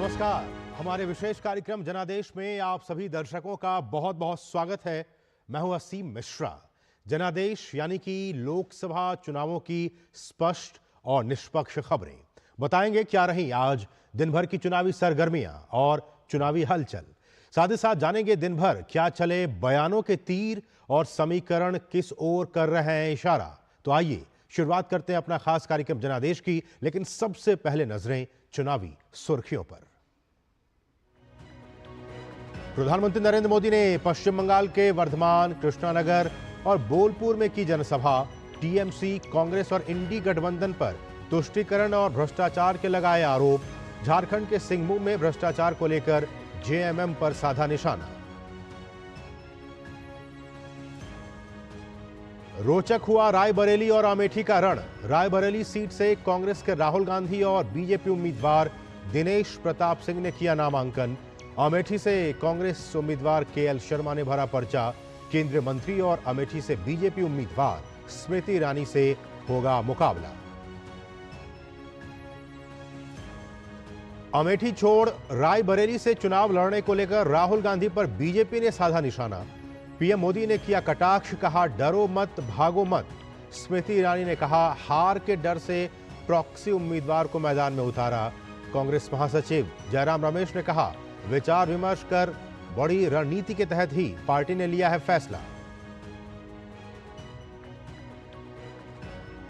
नमस्कार। हमारे विशेष कार्यक्रम जनादेश में आप सभी दर्शकों का बहुत बहुत स्वागत है। मैं हूं असीम मिश्रा। जनादेश यानी कि लोकसभा चुनावों की स्पष्ट और निष्पक्ष खबरें बताएंगे क्या रही आज दिन भर की चुनावी सरगर्मियां और चुनावी हलचल। साथ ही साथ जानेंगे दिन भर क्या चले बयानों के तीर और समीकरण किस ओर कर रहे हैं इशारा। तो आइए शुरुआत करते हैं अपना खास कार्यक्रम जनादेश की, लेकिन सबसे पहले नजरें चुनावी सुर्खियों पर। प्रधानमंत्री नरेंद्र मोदी ने पश्चिम बंगाल के वर्धमान, कृष्णानगर और बोलपुर में की जनसभा। टीएमसी, कांग्रेस और इंडी गठबंधन पर तुष्टीकरण और भ्रष्टाचार के लगाए आरोप। झारखंड के सिंहभूम में भ्रष्टाचार को लेकर जेएमएम पर साधा निशाना। रोचक हुआ रायबरेली और अमेठी का रण। रायबरेली सीट से कांग्रेस के राहुल गांधी और बीजेपी उम्मीदवार दिनेश प्रताप सिंह ने किया नामांकन। अमेठी से कांग्रेस उम्मीदवार केएल शर्मा ने भरा पर्चा। केंद्रीय मंत्री और अमेठी से बीजेपी उम्मीदवार स्मृति ईरानी से होगा मुकाबला। अमेठी छोड़ रायबरेली से चुनाव लड़ने को लेकर राहुल गांधी पर बीजेपी ने साधा निशाना। पीएम मोदी ने किया कटाक्ष, कहा डरो मत, भागो मत। स्मृति ईरानी ने कहा हार के डर से प्रॉक्सी उम्मीदवार को मैदान में उतारा। कांग्रेस महासचिव जयराम रमेश ने कहा विचार विमर्श कर बड़ी रणनीति के तहत ही पार्टी ने लिया है फैसला।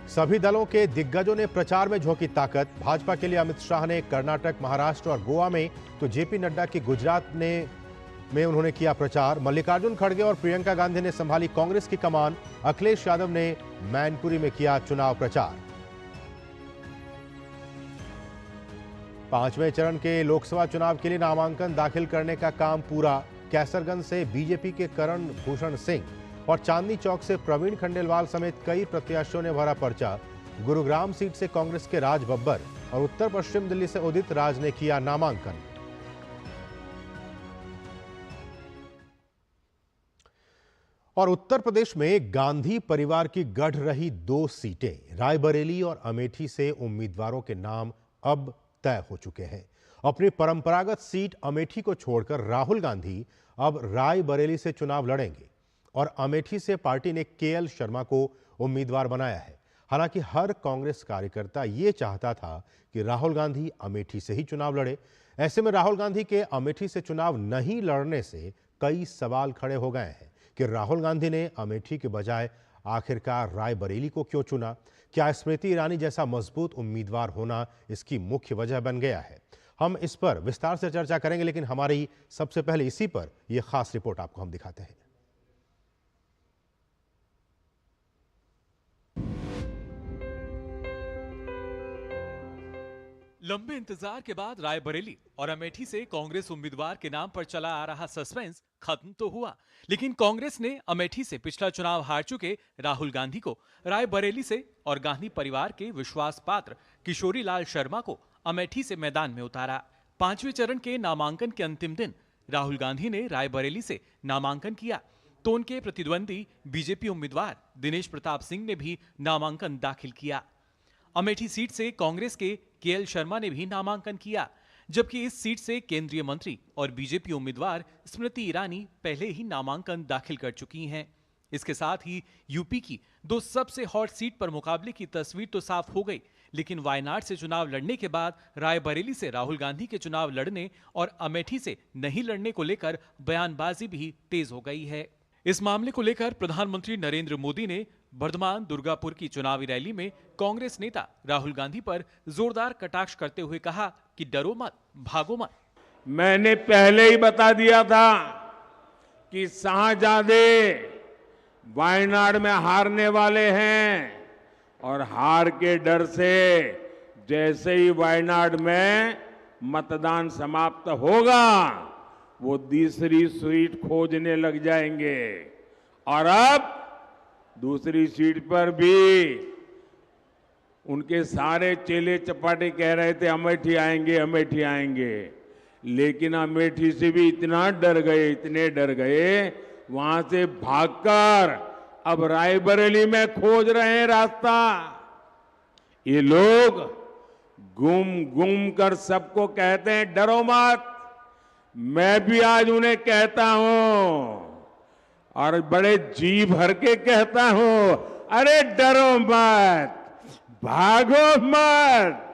सभी दलों के दिग्गजों ने प्रचार में झोंकी ताकत। भाजपा के लिए अमित शाह ने कर्नाटक, महाराष्ट्र और गोवा में, तो जेपी नड्डा की गुजरात में उन्होंने किया प्रचार। मल्लिकार्जुन खड़गे और प्रियंका गांधी ने संभाली कांग्रेस की कमान। अखिलेश यादव ने मैनपुरी में किया चुनाव प्रचार। पांचवें चरण के लोकसभा चुनाव के लिए नामांकन दाखिल करने का काम पूरा। कैसरगंज से बीजेपी के करण भूषण सिंह और चांदनी चौक से प्रवीण खंडेलवाल समेत कई प्रत्याशियों ने भरा पर्चा। गुरुग्राम सीट से कांग्रेस के राज बब्बर और उत्तर पश्चिम दिल्ली से उदित राज ने किया नामांकन। और उत्तर प्रदेश में गांधी परिवार की गढ़ रही 2 सीटें रायबरेली और अमेठी से उम्मीदवारों के नाम अब तय हो चुके हैं। अपनी परंपरागत सीट अमेठी को छोड़कर राहुल गांधी अब रायबरेली से चुनाव लड़ेंगे और अमेठी से पार्टी ने केएल शर्मा को उम्मीदवार बनाया है। हालांकि हर कांग्रेस कार्यकर्ता यह चाहता था कि राहुल गांधी अमेठी से ही चुनाव लड़े। ऐसे में राहुल गांधी के अमेठी से चुनाव नहीं लड़ने से कई सवाल खड़े हो गए हैं कि राहुल गांधी ने अमेठी के बजाय आखिरकार रायबरेली को क्यों चुना। क्या स्मृति ईरानी जैसा मजबूत उम्मीदवार होना इसकी मुख्य वजह बन गया है? हम इस पर विस्तार से चर्चा करेंगे, लेकिन हमारी सबसे पहले इसी पर यह खास रिपोर्ट आपको हम दिखाते हैं। लंबे इंतजार के बाद रायबरेली और अमेठी से कांग्रेस उम्मीदवार के नाम पर चला आ रहा सस्पेंस खत्म तो हुआ, लेकिन कांग्रेस ने अमेठी से पिछला चुनाव हार चुके राहुल गांधी को रायबरेली से और गांधी परिवार के विश्वास पात्र किशोरी लाल शर्मा को अमेठी से मैदान में उतारा। 5वें चरण के नामांकन के अंतिम दिन राहुल गांधी ने रायबरेली से नामांकन किया तो उनके प्रतिद्वंदी बीजेपी उम्मीदवार दिनेश प्रताप सिंह ने भी नामांकन दाखिल किया। अमेठी सीट से कांग्रेस के केएल शर्मा ने भी नामांकन किया, जबकि इस सीट से केंद्रीय मंत्री और बीजेपी उम्मीदवार स्मृति ईरानी पहले ही नामांकन दाखिल कर चुकी हैं। इसके साथ ही यूपी की 2 सबसे हॉट सीट पर मुकाबले की तस्वीर तो साफ हो गई, लेकिन वायनाड से चुनाव लड़ने के बाद रायबरेली से राहुल गांधी के चुनाव लड़ने और अमेठी से नहीं लड़ने को लेकर बयानबाजी भी तेज हो गई है। इस मामले को लेकर प्रधानमंत्री नरेंद्र मोदी ने वर्धमान दुर्गापुर की चुनावी रैली में कांग्रेस नेता राहुल गांधी पर जोरदार कटाक्ष करते हुए कहा कि डरो मत, भागो मत। मैंने पहले ही बता दिया था कि शाहजादे वायनाड में हारने वाले हैं और हार के डर से जैसे ही वायनाड में मतदान समाप्त होगा वो दूसरी सीट खोजने लग जाएंगे। और अब दूसरी सीट पर भी उनके सारे चेले चपाटे कह रहे थे अमेठी आएंगे, अमेठी आएंगे, लेकिन अमेठी से भी इतना डर गए, इतने डर गए, वहां से भागकर अब रायबरेली में खोज रहे हैं रास्ता। ये लोग घूम घूम कर सबको कहते हैं डरो मत। मैं भी आज उन्हें कहता हूं और बड़े जी भर के कहता हूं, अरे डरो मत, भागो मत।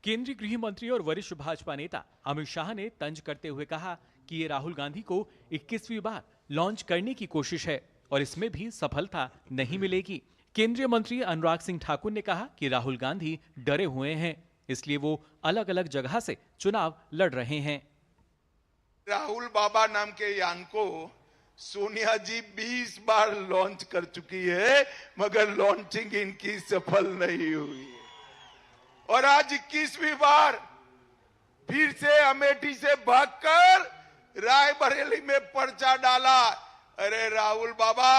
केंद्रीय गृह मंत्री और वरिष्ठ भाजपा नेता अमित शाह ने तंज करते हुए कहा कि ये राहुल गांधी को 21वीं बार लॉन्च करने की कोशिश है और इसमें भी सफलता नहीं मिलेगी। केंद्रीय मंत्री अनुराग सिंह ठाकुर ने कहा कि राहुल गांधी डरे हुए हैं, इसलिए वो अलग अलग जगह से चुनाव लड़ रहे हैं। राहुल बाबा नाम के यान को सोनिया जी 20 बार लॉन्च कर चुकी है, मगर लॉन्चिंग इनकी सफल नहीं हुई है। और आज 21वीं बार फिर से अमेठी से भागकर रायबरेली में पर्चा डाला। अरे राहुल बाबा,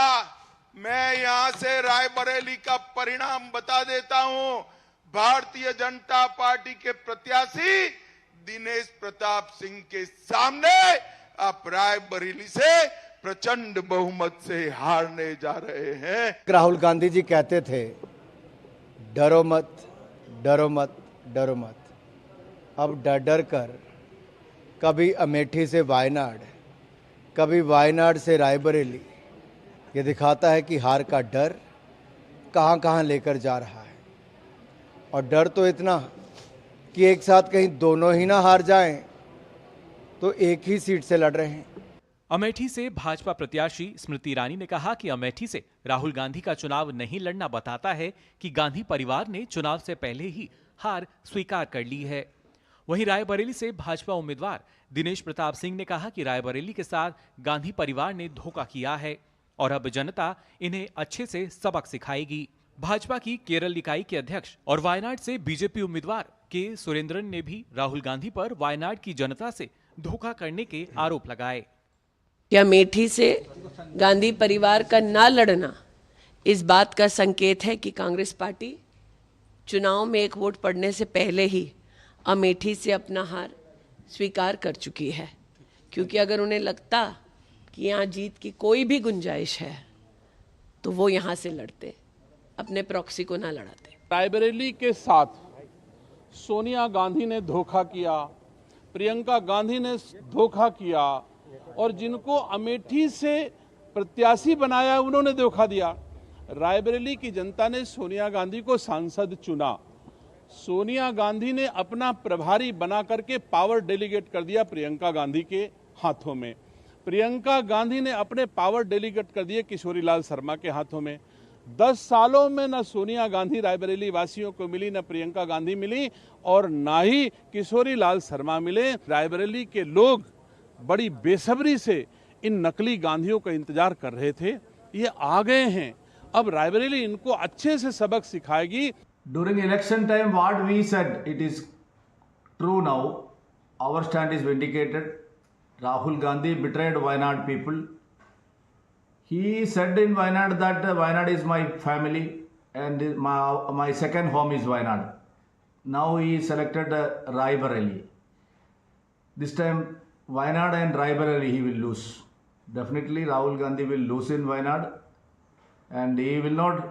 मैं यहां से रायबरेली का परिणाम बता देता हूं। भारतीय जनता पार्टी के प्रत्याशी दिनेश प्रताप सिंह के सामने आप रायबरेली से प्रचंड बहुमत से हारने जा रहे हैं। राहुल गांधी जी कहते थे डरो मत, डरो मत, डरो मत। अब डर डर कर कभी अमेठी से वायनाड, कभी वायनाड से रायबरेली, ये दिखाता है कि हार का डर कहां कहां लेकर जा रहा है। और डर तो इतना कि एक साथ कहीं दोनों ही ना हार जाएं, तो एक ही सीट से लड़ रहे हैं। अमेठी से भाजपा प्रत्याशी स्मृति ईरानी ने कहा कि अमेठी से राहुल गांधी का चुनाव नहीं लड़ना बताता है कि गांधी परिवार ने चुनाव से पहले ही हार स्वीकार कर ली है। वहीं रायबरेली से भाजपा उम्मीदवार दिनेश प्रताप सिंह ने कहा कि रायबरेली के साथ गांधी परिवार ने धोखा किया है और अब जनता इन्हें अच्छे से सबक सिखाएगी। भाजपा की केरल इकाई के अध्यक्ष और वायनाड से बीजेपी उम्मीदवार के सुरेंद्रन ने भी राहुल गांधी पर वायनाड की जनता से धोखा करने के आरोप लगाए। अमेठी से गांधी परिवार का ना लड़ना इस बात का संकेत है कि कांग्रेस पार्टी चुनाव में एक वोट पड़ने से पहले ही अमेठी से अपना हार स्वीकार कर चुकी है, क्योंकि अगर उन्हें लगता कि यहाँ जीत की कोई भी गुंजाइश है तो वो यहाँ से लड़ते, अपने प्रॉक्सी को ना लड़ाते। रायबरेली के साथ सोनिया गांधी ने धोखा किया, प्रियंका गांधी ने धोखा किया और जिनको अमेठी से प्रत्याशी बनाया उन्होंने धोखा दिया। रायबरेली की जनता ने सोनिया गांधी को सांसद चुना। सोनिया गांधी ने अपना प्रभारी बना करके पावर डेलीगेट कर दिया प्रियंका गांधी के हाथों में। प्रियंका गांधी ने अपने पावर डेलीगेट कर दिए किशोरी लाल शर्मा के हाथों में। 10 सालों में न सोनिया गांधी रायबरेली वासियों को मिली, न प्रियंका गांधी मिली और ना ही किशोरी लाल शर्मा मिले। रायबरेली के लोग बड़ी बेसब्री से इन नकली गांधियों का इंतजार कर रहे थे, ये आ गए हैं। अब रायबरेली इनको अच्छे से सबक सिखाएगी। During election time, what we said, it is true now. Our stand is vindicated. Rahul Gandhi betrayed Wayanad people. He said in Wayanad that Wayanad is my family and my second home is Wayanad. Now he selected Raebareli. This time Wayanad and Raebareli he will lose. Definitely Rahul Gandhi will lose in Wayanad and he will not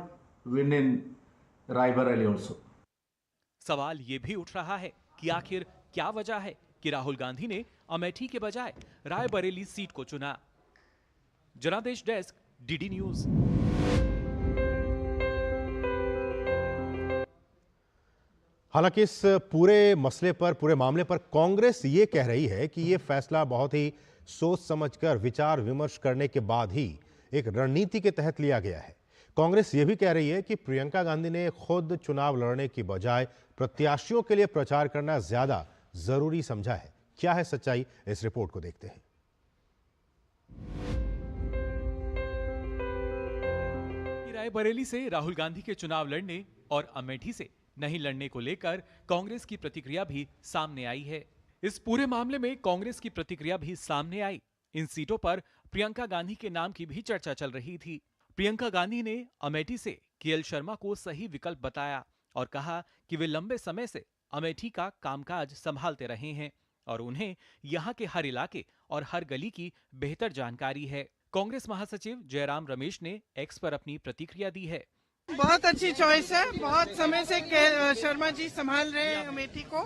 win in Raebareli also। सवाल ये भी उठ रहा है कि आखिर क्या वजह है कि राहुल गांधी ने अमेठी के बजाय रायबरेली सीट को चुना। जनादेश डेस्क, डीडी न्यूज। हालांकि इस पूरे मसले पर, पूरे मामले पर कांग्रेस ये कह रही है कि ये फैसला बहुत ही सोच समझकर विचार विमर्श करने के बाद ही एक रणनीति के तहत लिया गया है। कांग्रेस ये भी कह रही है कि प्रियंका गांधी ने खुद चुनाव लड़ने की बजाय प्रत्याशियों के लिए प्रचार करना ज्यादा जरूरी समझा है। क्या है सच्चाई, इस रिपोर्ट को देखते हैं। रायबरेली से राहुल गांधी के चुनाव लड़ने और अमेठी से नहीं लड़ने को लेकर कांग्रेस की प्रतिक्रिया भी सामने आई है। इस पूरे मामले में कांग्रेस की प्रतिक्रिया भी सामने आई। इन सीटों पर प्रियंका गांधी के नाम की भी चर्चा चल रही थी। प्रियंका गांधी ने अमेठी से केएल शर्मा को सही विकल्प बताया और कहा कि वे लंबे समय से अमेठी का कामकाज संभालते रहे हैं और उन्हें यहां के हर इलाके और हर गली की बेहतर जानकारी है। कांग्रेस महासचिव जयराम रमेश ने एक्स पर अपनी प्रतिक्रिया दी है। बहुत अच्छी चॉइस है। बहुत समय से शर्मा जी संभाल रहे हैं अमेठी को।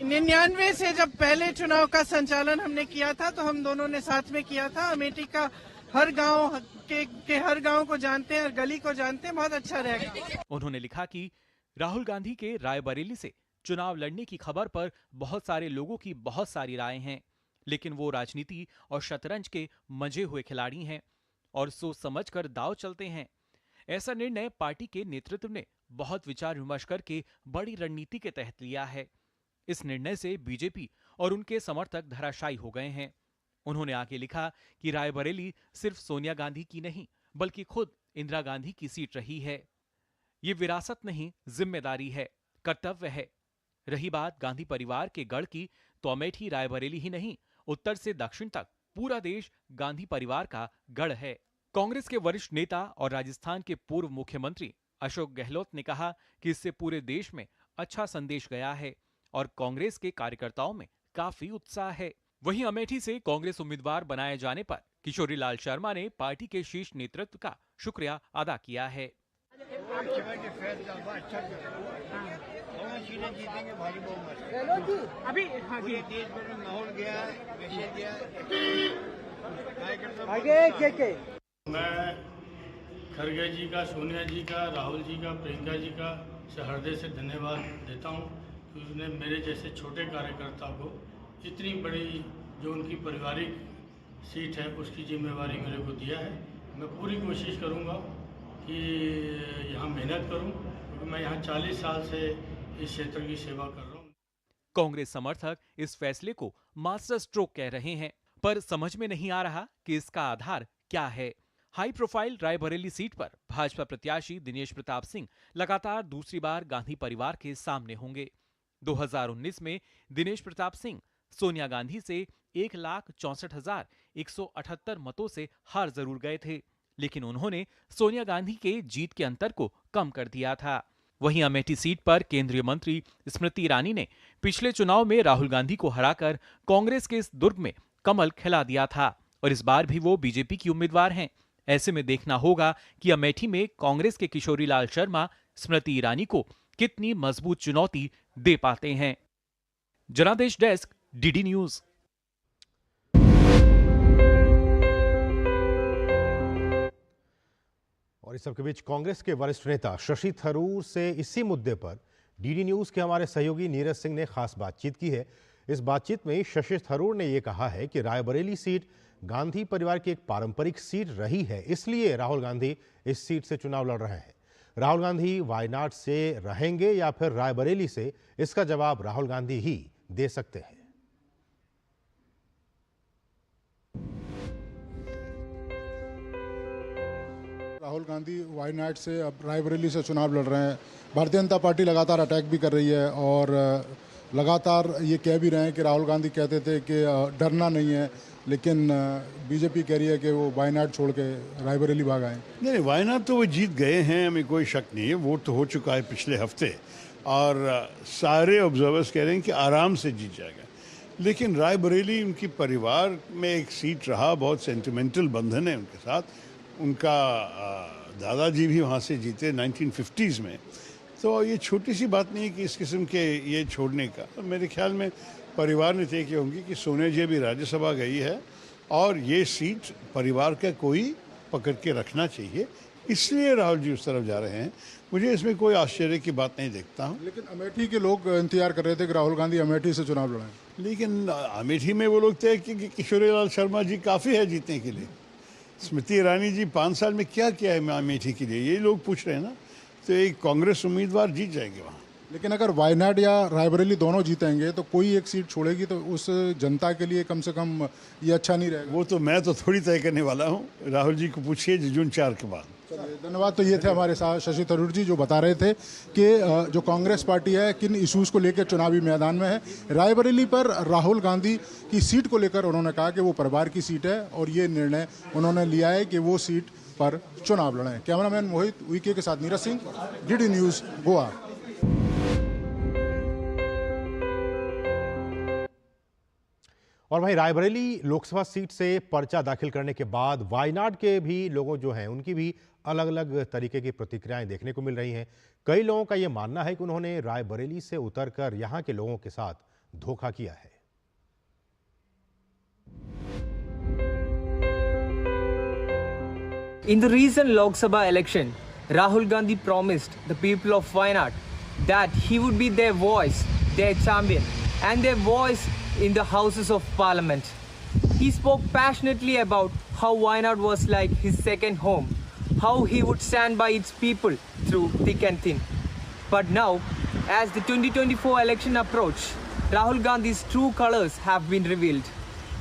99 से जब पहले चुनाव का संचालन हमने किया था तो हम दोनों ने साथ में किया था। अमेठी का हर गांव के हर गांव को जानते हैं, हर गली को जानते हैं। बहुत अच्छा रहेगा। उन्होंने लिखा कि राहुल गांधी के रायबरेली से चुनाव लड़ने की खबर पर बहुत सारे लोगों की बहुत सारी राय हैं, लेकिन वो राजनीति और शतरंज के मंजे हुए खिलाड़ी हैं और सोच समझकर दांव चलते हैं। ऐसा निर्णय पार्टी के नेतृत्व ने बहुत विचार विमर्श करके बड़ी रणनीति के तहत लिया है। इस निर्णय से बीजेपी और उनके समर्थक धराशायी हो गए हैं। उन्होंने आगे लिखा कि रायबरेली सिर्फ सोनिया गांधी की नहीं बल्कि खुद इंदिरा गांधी की सीट रही है। ये विरासत नहीं, जिम्मेदारी है, कर्तव्य है। रही बात गांधी परिवार के गढ़ की, तो अमेठी रायबरेली ही नहीं, उत्तर से दक्षिण तक पूरा देश गांधी परिवार का गढ़ है। कांग्रेस के वरिष्ठ नेता और राजस्थान के पूर्व मुख्यमंत्री अशोक गहलोत ने कहा कि इससे पूरे देश में अच्छा संदेश गया है और कांग्रेस के कार्यकर्ताओं में काफी उत्साह है। वहीं अमेठी से कांग्रेस उम्मीदवार बनाए जाने पर किशोरी लाल शर्मा ने पार्टी के शीर्ष नेतृत्व का शुक्रिया अदा किया है। अभी मैं खड़गे जी का, सोनिया जी का, राहुल जी का, प्रियंका जी का हृदय से धन्यवाद देता हूं कि उसने मेरे जैसे छोटे कार्यकर्ता को इतनी बड़ी जो उनकी पारिवारिक सीट है उसकी जिम्मेवारी मेरे को दिया है। मैं पूरी कोशिश करूंगा कि यहाँ मेहनत करूं, क्योंकि मैं यहाँ 40 साल से इस क्षेत्र की सेवा कर रहा हूँ। कांग्रेस समर्थक इस फैसले को मास्टर स्ट्रोक कह रहे हैं, पर समझ में नहीं आ रहा कि इसका आधार क्या है। हाई प्रोफाइल रायबरेली सीट पर भाजपा प्रत्याशी दिनेश प्रताप सिंह लगातार दूसरी बार गांधी परिवार के सामने होंगे। 2019 में दिनेश प्रताप सिंह सोनिया गांधी से 1,64,178 मतों से हार जरूर गए थे, लेकिन उन्होंने सोनिया गांधी के जीत के अंतर को कम कर दिया था। वहीं अमेठी सीट पर केंद्रीय मंत्री स्मृति ईरानी ने पिछले चुनाव में राहुल गांधी को हराकर कांग्रेस के इस दुर्ग में कमल खिला दिया था और इस बार भी वो बीजेपी की उम्मीदवार हैं। ऐसे में देखना होगा कि अमेठी में कांग्रेस के किशोरी लाल शर्मा स्मृति ईरानी को कितनी मजबूत चुनौती दे पाते हैं। जनादेश डेस्क, डीडी न्यूज। और इस सबके बीच कांग्रेस के वरिष्ठ नेता शशि थरूर से इसी मुद्दे पर डीडी न्यूज के हमारे सहयोगी नीरज सिंह ने खास बातचीत की है। इस बातचीत में शशि थरूर ने यह कहा है कि रायबरेली सीट गांधी परिवार की एक पारंपरिक सीट रही है, इसलिए राहुल गांधी इस सीट से चुनाव लड़ रहे हैं। राहुल गांधी वायनाड से रहेंगे या फिर रायबरेली से, इसका जवाब राहुल गांधी ही दे सकते हैं। राहुल गांधी वायनाड से अब रायबरेली से चुनाव लड़ रहे हैं। भारतीय जनता पार्टी लगातार अटैक भी कर रही है और लगातार ये कह भी रहे हैं कि राहुल गांधी कहते थे कि डरना नहीं है, लेकिन बीजेपी कह रही है कि वो वायनाड छोड़ के रायबरेली भाग आए। नहीं, वायनाड तो वो जीत गए हैं, हमें कोई शक नहीं है। वोट तो हो चुका है पिछले हफ्ते और सारे ऑब्जर्वर्स कह रहे हैं कि आराम से जीत जाएगा। लेकिन रायबरेली उनकी परिवार में एक सीट रहा, बहुत सेंटिमेंटल बंधन है उनके साथ। उनका दादाजी भी वहाँ से जीते 1950s में, तो ये छोटी सी बात नहीं है कि इस किस्म के ये छोड़ने का। मेरे ख्याल में परिवार ने तय किया होंगे कि सोनिया जी भी राज्यसभा गई है और ये सीट परिवार का कोई पकड़ के रखना चाहिए, इसलिए राहुल जी उस तरफ जा रहे हैं। मुझे इसमें कोई आश्चर्य की बात नहीं देखता हूँ। लेकिन अमेठी के लोग इंतजार कर रहे थे कि राहुल गांधी अमेठी से चुनाव लड़ें, लेकिन अमेठी में वो लोग तय कि किशोरी लाल शर्मा जी काफ़ी है जीतने के लिए। स्मृति ईरानी जी 5 साल में क्या किया है अमेठी के लिए, ये लोग पूछ रहे हैं ना। तो एक कांग्रेस उम्मीदवार जीत जाएंगे वहाँ। लेकिन अगर वायनाड या रायबरेली दोनों जीतेंगे तो कोई एक सीट छोड़ेगी, तो उस जनता के लिए कम से कम ये अच्छा नहीं रहेगा। वो तो मैं तो थोड़ी तय करने वाला हूँ, राहुल जी को पूछिए जून 4 के बाद। धन्यवाद। तो ये थे हमारे साथ शशि थरूर जी, जो बता रहे थे कि जो कांग्रेस पार्टी है किन इश्यूज को लेकर चुनावी मैदान में है। रायबरेली पर राहुल गांधी की सीट को लेकर उन्होंने कहा कि वो परिवार की सीट है और ये निर्णय उन्होंने लिया है कि वो सीट पर चुनाव लड़ें। कैमरामैन मोहित उइके के साथ नीरज सिंह, डीडी न्यूज, गोवा। और वहीं रायबरेली लोकसभा सीट से पर्चा दाखिल करने के बाद वायनाड के भी लोगों जो हैं उनकी भी अलग अलग तरीके की प्रतिक्रियाएं देखने को मिल रही हैं। कई लोगों का यह मानना है कि उन्होंने रायबरेली से उतरकर यहां के लोगों के साथ धोखा किया है। In the recent Lok Sabha election, Rahul Gandhi promised the people of Wayanad that he would be their voice, their champion, and their voice in the houses of parliament. He spoke passionately about how Wayanad was like his second home, how he would stand by its people through thick and thin. But now, as the 2024 election approached, Rahul Gandhi's true colors have been revealed.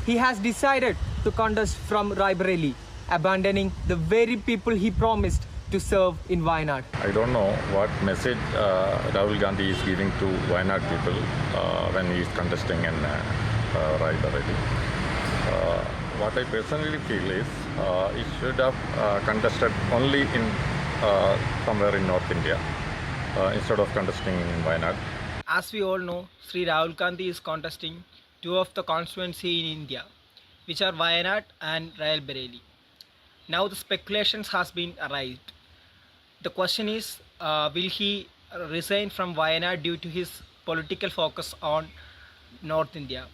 He has decided to contest from Raebareli, abandoning the very people he promised to serve in Wayanad. I don't know what message Rahul Gandhi is giving to Wayanad people when he is contesting in Raebareli. What I personally feel is he should have contested only in somewhere in North India instead of contesting in Wayanad. As we all know, Sri Rahul Gandhi is contesting two of the constituency in India, which are Wayanad and Raebareli. Now the speculations has been arrived. The question is, will he resign from Wayanad due to his political focus on North India?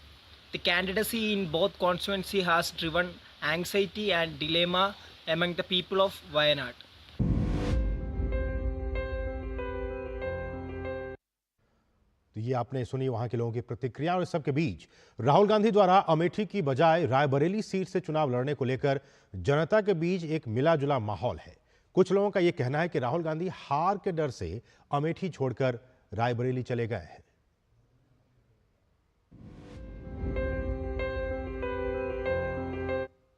The candidacy in both constituency has driven anxiety and dilemma among the people of Wayanad. तो ये आपने सुनी वहां के लोगों की प्रतिक्रिया। और इस सब के बीच राहुल गांधी द्वारा अमेठी की बजाय रायबरेली सीट से चुनाव लड़ने को लेकर जनता के बीच एक मिला जुला माहौल है। कुछ लोगों का यह कहना है कि राहुल गांधी हार के डर से अमेठी छोड़कर रायबरेली चले गए हैं।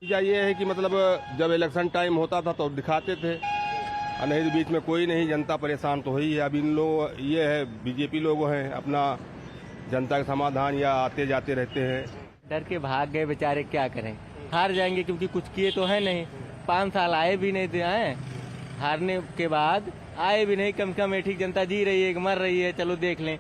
ये है कि मतलब जब इलेक्शन टाइम होता था तो दिखाते थे, नहीं तो बीच में कोई नहीं, जनता परेशान तो हुई है। अब इन लोग ये है बीजेपी लोग हैं, अपना जनता का समाधान या आते जाते रहते हैं। डर के भाग गए बेचारे, क्या करें, हार जाएंगे क्योंकि कुछ किए तो है नहीं। 5 साल आए भी नहीं थे, हारने के बाद आए भी नहीं, कम से कम अमेठी जनता जी रही है, मर रही है, चलो देख लें।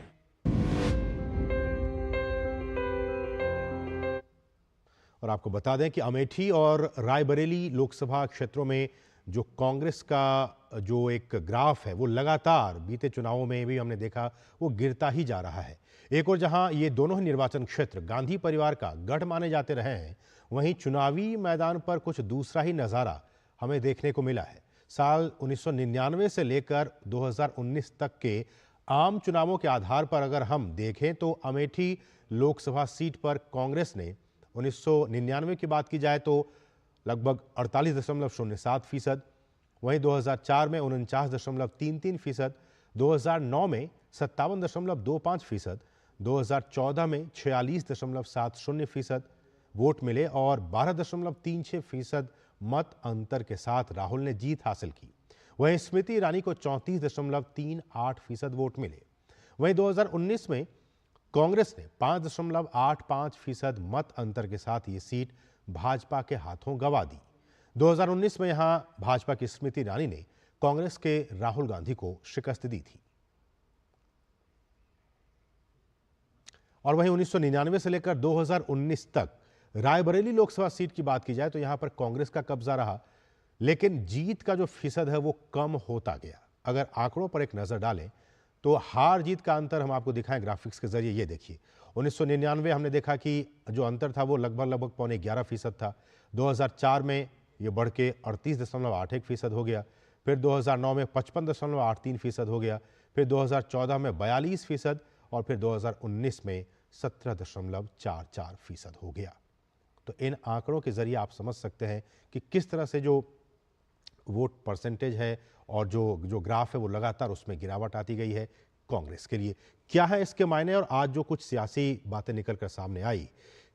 और आपको बता दें कि अमेठी और रायबरेली लोकसभा क्षेत्रों में जो कांग्रेस का जो एक ग्राफ है वो लगातार बीते चुनावों में भी हमने देखा वो गिरता ही जा रहा है। एक और जहां ये दोनों ही निर्वाचन क्षेत्र गांधी परिवार का गढ़ माने जाते रहे हैं, वहीं चुनावी मैदान पर कुछ दूसरा ही नज़ारा हमें देखने को मिला है। साल 1999 से लेकर 2019 तक के आम चुनावों के आधार पर अगर हम देखें तो अमेठी लोकसभा सीट पर कांग्रेस ने 1999 की बात की जाए तो लगभग 48.07%, वहीं 2004 में 49.33%, 2009 में 57.25%, 2014 में 46.70% वोट मिले और 12.36% मत अंतर के साथ राहुल ने जीत हासिल की। वहीं स्मृति ईरानी को 34.38% वोट मिले। वहीं 2019 में कांग्रेस ने 5.85% मत अंतर के साथ ये सीट भाजपा के हाथों गंवा दी। 2019 में यहां भाजपा की स्मृति ईरानी ने कांग्रेस के राहुल गांधी को शिकस्त दी थी। और वहीं 1999 से लेकर 2019 तक रायबरेली लोकसभा सीट की बात की जाए तो यहां पर कांग्रेस का कब्जा रहा, लेकिन जीत का जो फीसद है वो कम होता गया। अगर आंकड़ों पर एक नजर डालें तो हार जीत का अंतर हम आपको दिखाएं ग्राफिक्स के जरिए। ये देखिए 1999 हमने देखा कि जो अंतर था वो लगभग 11.25% था। 2004 में ये बढ़ के 38.81% हो गया, फिर 2009 में 55.83% हो गया, फिर 2014 में 42% और फिर 2019 में 17.44% हो गया। तो इन आंकड़ों के जरिए आप समझ सकते हैं कि किस तरह से जो वोट परसेंटेज है और जो ग्राफ है वो लगातार उसमें गिरावट आती गई है कांग्रेस के लिए। क्या है इसके मायने? और आज जो कुछ सियासी बातें निकलकर सामने आई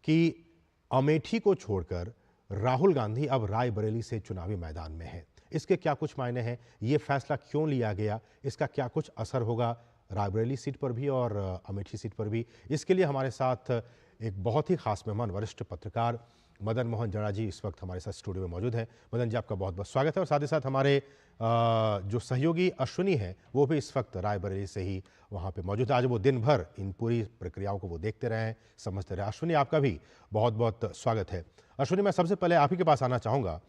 कि अमेठी को छोड़कर राहुल गांधी अब रायबरेली से चुनावी मैदान में है, इसके क्या कुछ मायने हैं? ये फैसला क्यों लिया गया? इसका क्या कुछ असर होगा रायबरेली सीट पर भी और अमेठी सीट पर भी? इसके लिए हमारे साथ एक बहुत ही खास मेहमान वरिष्ठ पत्रकार मदन मोहन जड़ा जी इस वक्त हमारे साथ स्टूडियो में मौजूद हैं। मदन जी, आपका बहुत बहुत स्वागत है। और साथ ही साथ हमारे जो सहयोगी अश्विनी हैं वो भी इस वक्त रायबरेली से ही वहाँ पे मौजूद है। आज वो दिन भर इन पूरी प्रक्रियाओं को वो देखते रहे हैं, समझते रहे। अश्विनी, आपका भी बहुत बहुत स्वागत है। अश्विनी, मैं सबसे पहले आप ही के पास आना चाहूँगा,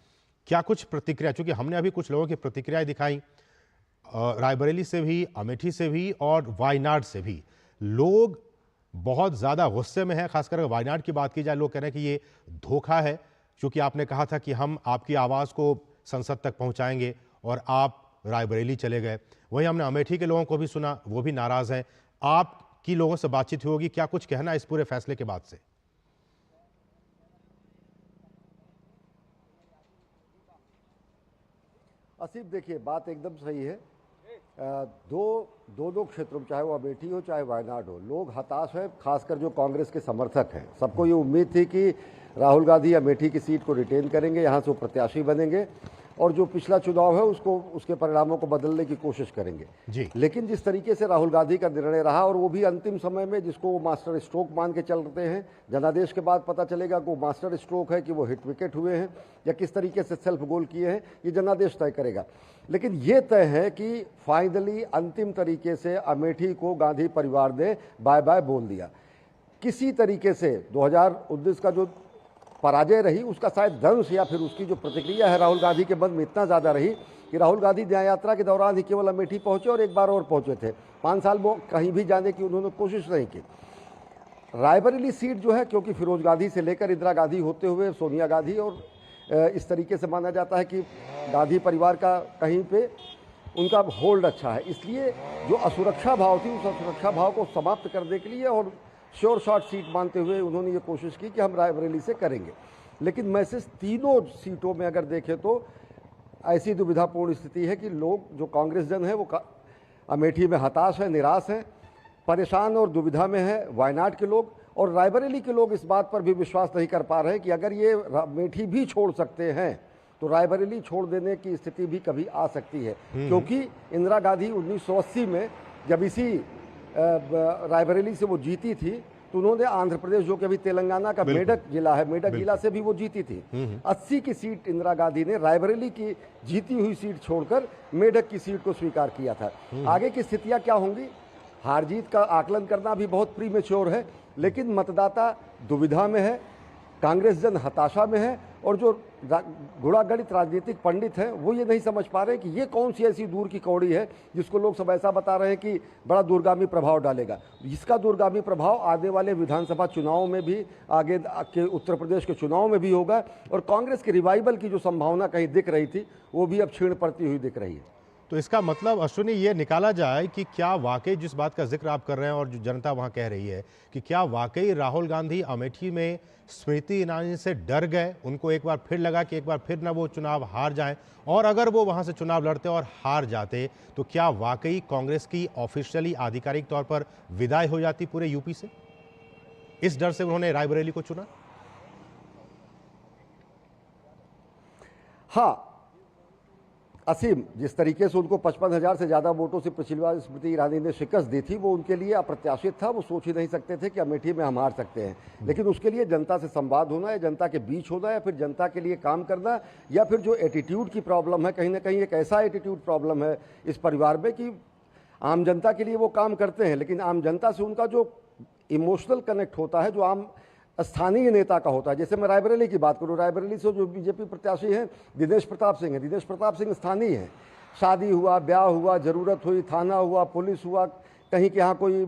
क्या कुछ प्रतिक्रिया, चूँकि हमने अभी कुछ लोगों की प्रतिक्रियाएँ दिखाई रायबरेली से भी, अमेठी से भी और वायनाड से भी, लोग बहुत ज़्यादा गुस्से में है। खासकर अगर वायनाड की बात की जाए, लोग कह रहे हैं कि ये धोखा है, क्योंकि आपने कहा था कि हम आपकी आवाज़ को संसद तक पहुंचाएंगे और आप रायबरेली चले गए। वहीं हमने अमेठी के लोगों को भी सुना, वो भी नाराज़ हैं। आपकी लोगों से बातचीत होगी, क्या कुछ कहना इस पूरे फैसले के बाद से? आसिफ, देखिए, बात एकदम सही है। दो क्षेत्रों में, चाहे वो अमेठी हो चाहे वायनाड हो, लोग हताश है, खासकर जो कांग्रेस के समर्थक हैं। सबको ये उम्मीद थी कि राहुल गांधी अमेठी की सीट को रिटेन करेंगे, यहाँ से वो प्रत्याशी बनेंगे और जो पिछला चुनाव है उसके परिणामों को बदलने की कोशिश करेंगे जी। लेकिन जिस तरीके से राहुल गांधी का निर्णय रहा, और वो भी अंतिम समय में, जिसको वो मास्टर स्ट्रोक मान के चल रहे हैं, जनादेश के बाद पता चलेगा कि वो मास्टर स्ट्रोक है कि वो हिट विकेट हुए हैं या किस तरीके से सेल्फ गोल किए हैं, ये जनादेश तय करेगा। लेकिन ये तय है कि फाइनली अंतिम तरीके से अमेठी को गांधी परिवार ने बाय बाय बोल दिया। किसी तरीके से 2019 का जो पराजय रही, उसका शायद दंश या फिर उसकी जो प्रतिक्रिया है राहुल गांधी के मन में इतना ज़्यादा रही कि राहुल गांधी न्याय यात्रा के दौरान ही केवल अमेठी पहुंचे और एक बार और पहुंचे थे। 5 साल वो कहीं भी जाने की उन्होंने कोशिश नहीं की। रायबरेली सीट जो है, क्योंकि फिरोज गांधी से लेकर इंदिरा गांधी होते हुए सोनिया गांधी, और इस तरीके से माना जाता है कि गांधी परिवार का कहीं पे उनका होल्ड अच्छा है, इसलिए जो असुरक्षा भाव थी उस असुरक्षा भाव को समाप्त करने के लिए और श्योर शॉट सीट मानते हुए उन्होंने ये कोशिश की कि हम रायबरेली से करेंगे। लेकिन मैसेज तीनों सीटों में अगर देखें तो ऐसी दुविधापूर्ण स्थिति है कि लोग, जो कांग्रेस जन है, वो अमेठी में हताश है, निराश हैं, परेशान और दुविधा में है वायनाड के लोग। और रायबरेली के लोग इस बात पर भी विश्वास नहीं कर पा रहे कि अगर ये अमेठी भी छोड़ सकते हैं तो रायबरेली छोड़ देने की स्थिति भी कभी आ सकती है, क्योंकि इंदिरा गांधी 1980 में जब इसी रायबरेली से वो जीती थी तो उन्होंने आंध्र प्रदेश, जो कि अभी तेलंगाना का मेडक जिला है, मेडक जिला से भी वो जीती थी। 80 की सीट इंदिरा गांधी ने रायबरेली की जीती हुई सीट छोड़कर मेडक की सीट को स्वीकार किया था। आगे की स्थितियां क्या होंगी, हार जीत का आकलन करना भी बहुत प्रीमेच्योर है, लेकिन मतदाता दुविधा में है, कांग्रेस जन हताशा में है, और जो गुणागणित राजनीतिक पंडित हैं वो ये नहीं समझ पा रहे कि ये कौन सी ऐसी दूर की कौड़ी है जिसको लोग सब ऐसा बता रहे हैं कि बड़ा दूरगामी प्रभाव डालेगा। इसका दूरगामी प्रभाव आने वाले विधानसभा चुनावों में भी, आगे के उत्तर प्रदेश के चुनाव में भी होगा, और कांग्रेस के रिवाइवल की जो संभावना कहीं दिख रही थी वो भी अब क्षीण पड़ती हुई दिख रही है। तो इसका मतलब अश्विनी ये निकाला जाए कि क्या वाकई जिस बात का जिक्र आप कर रहे हैं और जो जनता वहां कह रही है कि क्या वाकई राहुल गांधी अमेठी में स्मृति ईरानी से डर गए, उनको एक बार फिर लगा कि एक बार फिर ना वो चुनाव हार जाएं, और अगर वो वहां से चुनाव लड़ते और हार जाते तो क्या वाकई कांग्रेस की ऑफिशियली आधिकारिक तौर पर विदाई हो जाती पूरे यूपी से? इस डर से उन्होंने रायबरेली को चुना। हाँ असीम, जिस तरीके से उनको 55,000 से ज़्यादा वोटों से पिछली बार स्मृति ईरानी ने शिकस्त दी थी, वो उनके लिए अप्रत्याशित था। वो सोच ही नहीं सकते थे कि अमेठी में हम हार सकते हैं। लेकिन उसके लिए जनता से संवाद होना, या जनता के बीच होना, या फिर जनता के लिए काम करना, या फिर जो एटीट्यूड की प्रॉब्लम है, कहीं ना कहीं एक ऐसा एटीट्यूड प्रॉब्लम है इस परिवार में कि आम जनता के लिए वो काम करते हैं, लेकिन आम जनता से उनका जो इमोशनल कनेक्ट होता है, जो आम स्थानीय नेता का होता है। जैसे मैं रायबरेली की बात करूं, रायबरेली से जो बीजेपी प्रत्याशी हैं दिनेश प्रताप सिंह हैं। दिनेश प्रताप सिंह स्थानीय हैं, शादी हुआ, ब्याह हुआ, ज़रूरत हुई, थाना हुआ, पुलिस हुआ, कहीं के यहाँ कोई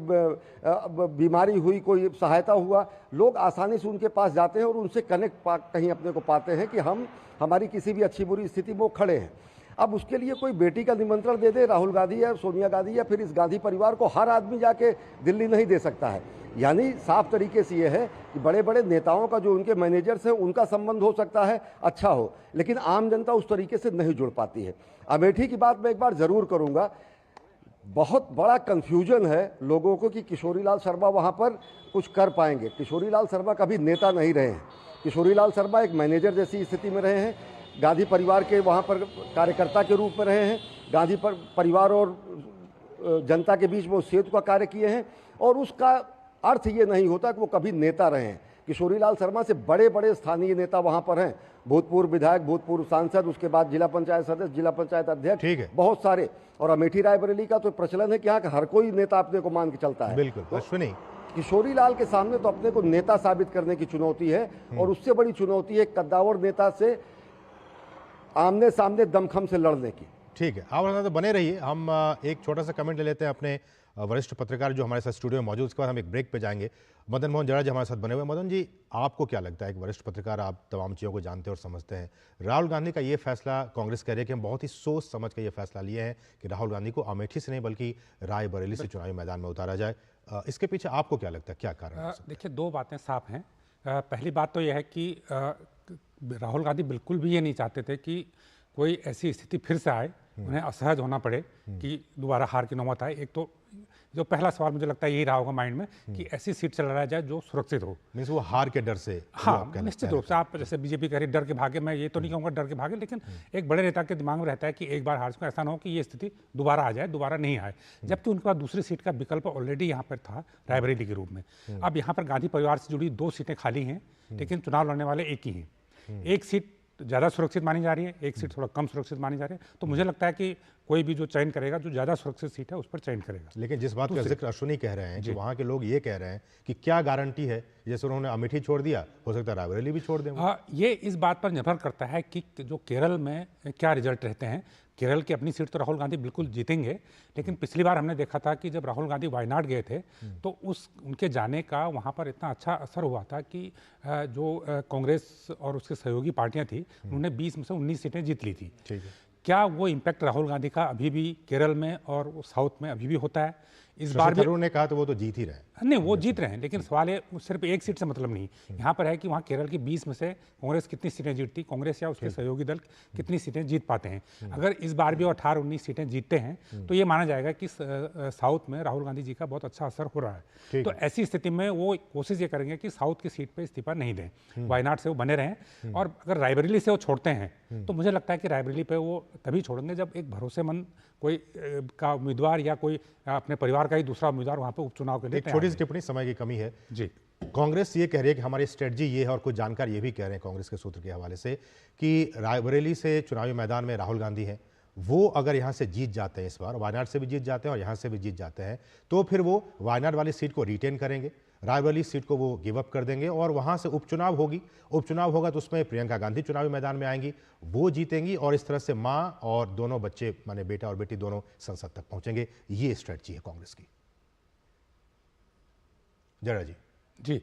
बीमारी हुई, कोई सहायता हुआ, लोग आसानी से उनके पास जाते हैं और उनसे कनेक्ट कहीं अपने को पाते हैं कि हम हमारी किसी भी अच्छी बुरी स्थिति में वो खड़े हैं। अब उसके लिए कोई बेटी का निमंत्रण दे दे, राहुल गांधी या सोनिया गांधी या फिर इस गांधी परिवार को, हर आदमी जाके दिल्ली नहीं दे सकता है। यानी साफ तरीके से ये है कि बड़े बड़े नेताओं का, जो उनके मैनेजर्स हैं, उनका संबंध हो सकता है अच्छा हो, लेकिन आम जनता उस तरीके से नहीं जुड़ पाती है। अमेठी की बात मैं एक बार ज़रूर करूँगा। बहुत बड़ा कन्फ्यूजन है लोगों को कि किशोरीलाल शर्मा वहाँ पर कुछ कर पाएंगे। किशोरीलाल शर्मा कभी नेता नहीं रहे हैं। किशोरीलाल शर्मा एक मैनेजर जैसी स्थिति में रहे हैं, गांधी परिवार के वहाँ पर कार्यकर्ता के रूप में रहे हैं, गांधी परिवार और जनता के बीच वो सेतु का कार्य किए हैं, और उसका अर्थ ये नहीं होता कि वो कभी नेता रहे हैं। किशोरीलाल शर्मा से बड़े बड़े स्थानीय नेता वहां पर हैं, भूतपूर्व विधायक, भूतपूर्व सांसद, उसके बाद जिला पंचायत सदस्य, जिला पंचायत अध्यक्ष, बहुत सारे। और अमेठी रायबरेली का तो प्रचलन है कि यहाँ का हर कोई नेता अपने को मान के चलता है। बिल्कुल। अश्विनी, किशोरीलाल के सामने तो अपने को नेता साबित करने की चुनौती है, और उससे बड़ी चुनौती है कद्दावर नेता से आमने सामने दमखम से लड़ने की। ठीक है, आप तो बने रहिए। हम एक छोटा सा कमेंट ले लेते हैं अपने वरिष्ठ पत्रकार जो हमारे साथ स्टूडियो में मौजूद, उसके बाद हम एक ब्रेक पे जाएंगे। मदन मोहन जड़ा जी हमारे साथ बने हुए। मदन जी, आपको क्या लगता है, एक वरिष्ठ पत्रकार, आप तमाम चीज़ों को जानते और समझते हैं, राहुल गांधी का ये फैसला, कांग्रेस कह रही है कि हम बहुत ही सोच समझ कर ये फैसला लिए हैं कि राहुल गांधी को अमेठी से नहीं बल्कि रायबरेली से चुनावी मैदान में उतारा जाए, इसके पीछे आपको क्या लगता है, क्या कारण है? देखिए, दो बातें साफ हैं। पहली बात तो यह है कि राहुल गांधी बिल्कुल भी ये नहीं चाहते थे कि कोई ऐसी स्थिति फिर से आए, उन्हें असहज होना पड़े कि दोबारा हार की नौबत आए। एक तो जो पहला सवाल मुझे लगता है यही रहा होगा माइंड में कि ऐसी सीट से लड़ा जाए जो सुरक्षित हो। मीन्स वो हार के डर से? हाँ, निश्चित रूप से। आप जैसे बीजेपी कह रही डर के भागे, मैं ये तो नहीं कहूँगा डर के भागे, लेकिन एक बड़े नेता के दिमाग में रहता है कि एक बार हार चुका, ऐसा ना हो कि ये स्थिति दोबारा आ जाए, दोबारा नहीं आए। जबकि उनके पास दूसरी सीट का विकल्प ऑलरेडी यहाँ पर था, रायबरेली के रूप में। अब यहाँ पर गांधी परिवार से जुड़ी 2 सीटें खाली हैं, लेकिन चुनाव लड़ने वाले एक ही हैं। एक सीट ज़्यादा सुरक्षित मानी जा रही है, एक सीट थोड़ा कम सुरक्षित मानी जा रही है। तो मुझे लगता है कि कोई भी जो चयन करेगा, जो ज़्यादा सुरक्षित सीट है उस पर चयन करेगा। लेकिन जिस बात का जिक्र अश्विनी कह रहे हैं कि वहाँ के लोग ये कह रहे हैं कि क्या गारंटी है, जैसे उन्होंने अमेठी छोड़ दिया, हो सकता है रायबरेली भी छोड़ दें। ये इस बात पर निर्भर करता है कि जो केरल में क्या रिजल्ट रहते हैं। केरल की अपनी सीट तो राहुल गांधी बिल्कुल जीतेंगे, लेकिन पिछली बार हमने देखा था कि जब राहुल गांधी वायनाड गए थे तो उनके जाने का वहाँ पर इतना अच्छा असर हुआ था कि जो कांग्रेस और उसके सहयोगी पार्टियां थी, उन्होंने 20 में से 19 सीटें जीत ली थी। क्या वो इम्पैक्ट राहुल गांधी का अभी भी केरल में और साउथ में अभी भी होता है? इस बार भी उन्होंने कहा तो वो तो जीत ही रहे हैं। नहीं, वो जीत रहे हैं, लेकिन सवाल है सिर्फ एक सीट से मतलब नहीं। यहाँ पर है कि वहाँ केरल की 20 में से कांग्रेस कितनी सीटें जीतती, कांग्रेस या उसके सहयोगी दल कितनी सीटें जीत पाते हैं। अगर इस बार भी 18-19 सीटें जीतते हैं तो ये माना जाएगा कि साउथ में राहुल गांधी जी का बहुत अच्छा असर हो रहा है। तो ऐसी स्थिति में वो कोशिश ये करेंगे कि साउथ की सीट पर इस्तीफा नहीं दें, वायनाड से वो बने रहें। और अगर रायबरेली से वो छोड़ते हैं तो मुझे लगता है कि रायबरेली पे वो तभी छोड़ेंगे जब एक भरोसेमंद कोई का उम्मीदवार या कोई अपने परिवार का ही दूसरा उम्मीदवार वहाँ पे उपचुनाव के लिए। एक छोटी सी टिप्पणी, समय की कमी है जी। कांग्रेस ये कह रही है कि हमारी स्ट्रेटजी ये है, और कुछ जानकार ये भी कह रहे हैं कांग्रेस के सूत्र के हवाले से कि रायबरेली से चुनावी मैदान में राहुल गांधी हैं, वो अगर यहाँ से जीत जाते हैं, इस बार वायनाड से भी जीत जाते हैं और यहाँ से भी जीत जाते हैं, तो फिर वो वायनाड वाली सीट को रिटेन करेंगे, रायबरेली सीट को वो गिव अप कर देंगे और वहाँ से उपचुनाव होगी। उपचुनाव होगा तो उसमें प्रियंका गांधी चुनावी मैदान में आएंगी, वो जीतेंगी और इस तरह से माँ और दोनों बच्चे, माने बेटा और बेटी, दोनों संसद तक पहुंचेंगे। ये स्ट्रेटजी है कांग्रेस की। जरा जी। जी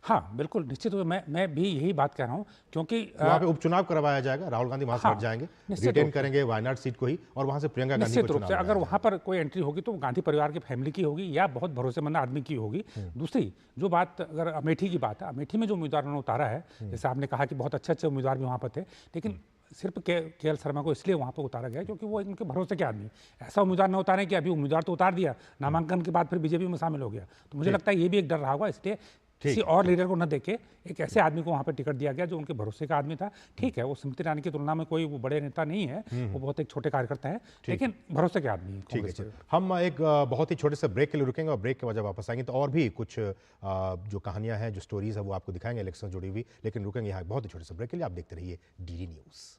हाँ, बिल्कुल निश्चित रूप से मैं भी यही बात कह रहा हूँ, क्योंकि वहाँ पे उपचुनाव करवाया जाएगा, राहुल गांधी वहाँ से हट जाएंगे, रिटेन करेंगे वायनाड सीट को ही, और वहाँ से प्रियंका गांधी को निश्चित रूप से अगर वहाँ पर कोई एंट्री होगी तो गांधी परिवार की फैमिली की होगी या बहुत भरोसेमंद आदमी की होगी। दूसरी जो बात, अगर अमेठी की बात है, अमेठी में जो उम्मीदवार उन्होंने उतारा है, जैसे आपने कहा कि बहुत अच्छे उम्मीदवार भी वहाँ पर थे, लेकिन सिर्फ के.एल. शर्मा को इसलिए वहाँ पर उतारा गया क्योंकि वो इनके भरोसे के आदमी। ऐसा उम्मीदवार न उतारें कि अभी उम्मीदवार तो उतार दिया, नामांकन के बाद फिर बीजेपी में शामिल हो गया, तो मुझे लगता है ये भी एक डर रहा होगा। इसलिए किसी और लीडर को न देके एक ऐसे आदमी को वहाँ पर टिकट दिया गया जो उनके भरोसे का आदमी था। ठीक है, वो स्मृति ईरानी की तुलना में कोई वो बड़े नेता नहीं है, वो बहुत एक छोटे कार्यकर्ता है, लेकिन भरोसे के आदमी है। ठीक है, हम एक बहुत ही छोटे से ब्रेक के लिए रुकेंगे और ब्रेक के बाद जब वापस आएंगे तो और भी कुछ जो कहानियां हैं, जो स्टोरीज है, वो आपको दिखाएंगे इलेक्शन से जुड़ी हुई। लेकिन रुकेंगे यहाँ बहुत ही छोटे से ब्रेक के लिए। आप देखते रहिए डीडी न्यूज।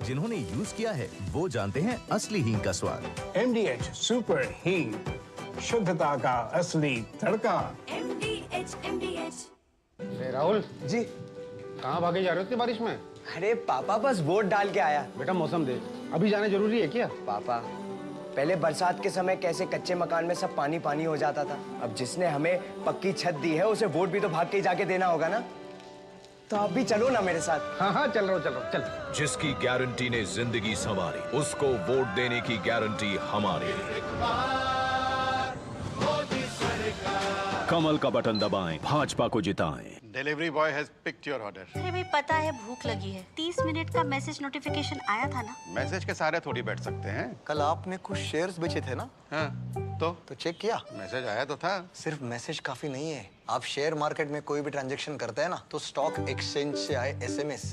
जिन्होंने यूज किया है वो जानते हैं असली हींग का स्वाद। MDH सुपर हींग, शुद्धता का असली तड़का। MDH। राहुल जी, कहाँ भागे जा रहे हो इतनी बारिश में? अरे पापा, बस वोट डाल के आया। बेटा मौसम देख, अभी जाना जरूरी है क्या? पापा, पहले बरसात के समय कैसे कच्चे मकान में सब पानी पानी हो जाता था, अब जिसने हमें पक्की छत दी है उसे वोट भी तो भाग के जाके देना होगा ना। तो आप भी चलो ना मेरे साथ। हाँ, चल रहा हूँ, चल। जिसकी गारंटी ने जिंदगी संवारी, उसको वोट देने की गारंटी हमारी। कमल का बटन दबाएं, भाजपा को जिताएं। Delivery boy has picked your order. अरे भाई, पता है भूख लगी है। 30 मिनट का मैसेज नोटिफिकेशन आया था ना। मैसेज के सारे थोड़ी बैठ सकते हैं। कल आपने कुछ शेयर्स बेचे थे ना? हाँ, तो चेक किया? मैसेज आया तो था। सिर्फ मैसेज काफी नहीं है। आप शेयर मार्केट में कोई भी ट्रांजैक्शन करते हैं ना, तो स्टॉक एक्सचेंज से आए SMS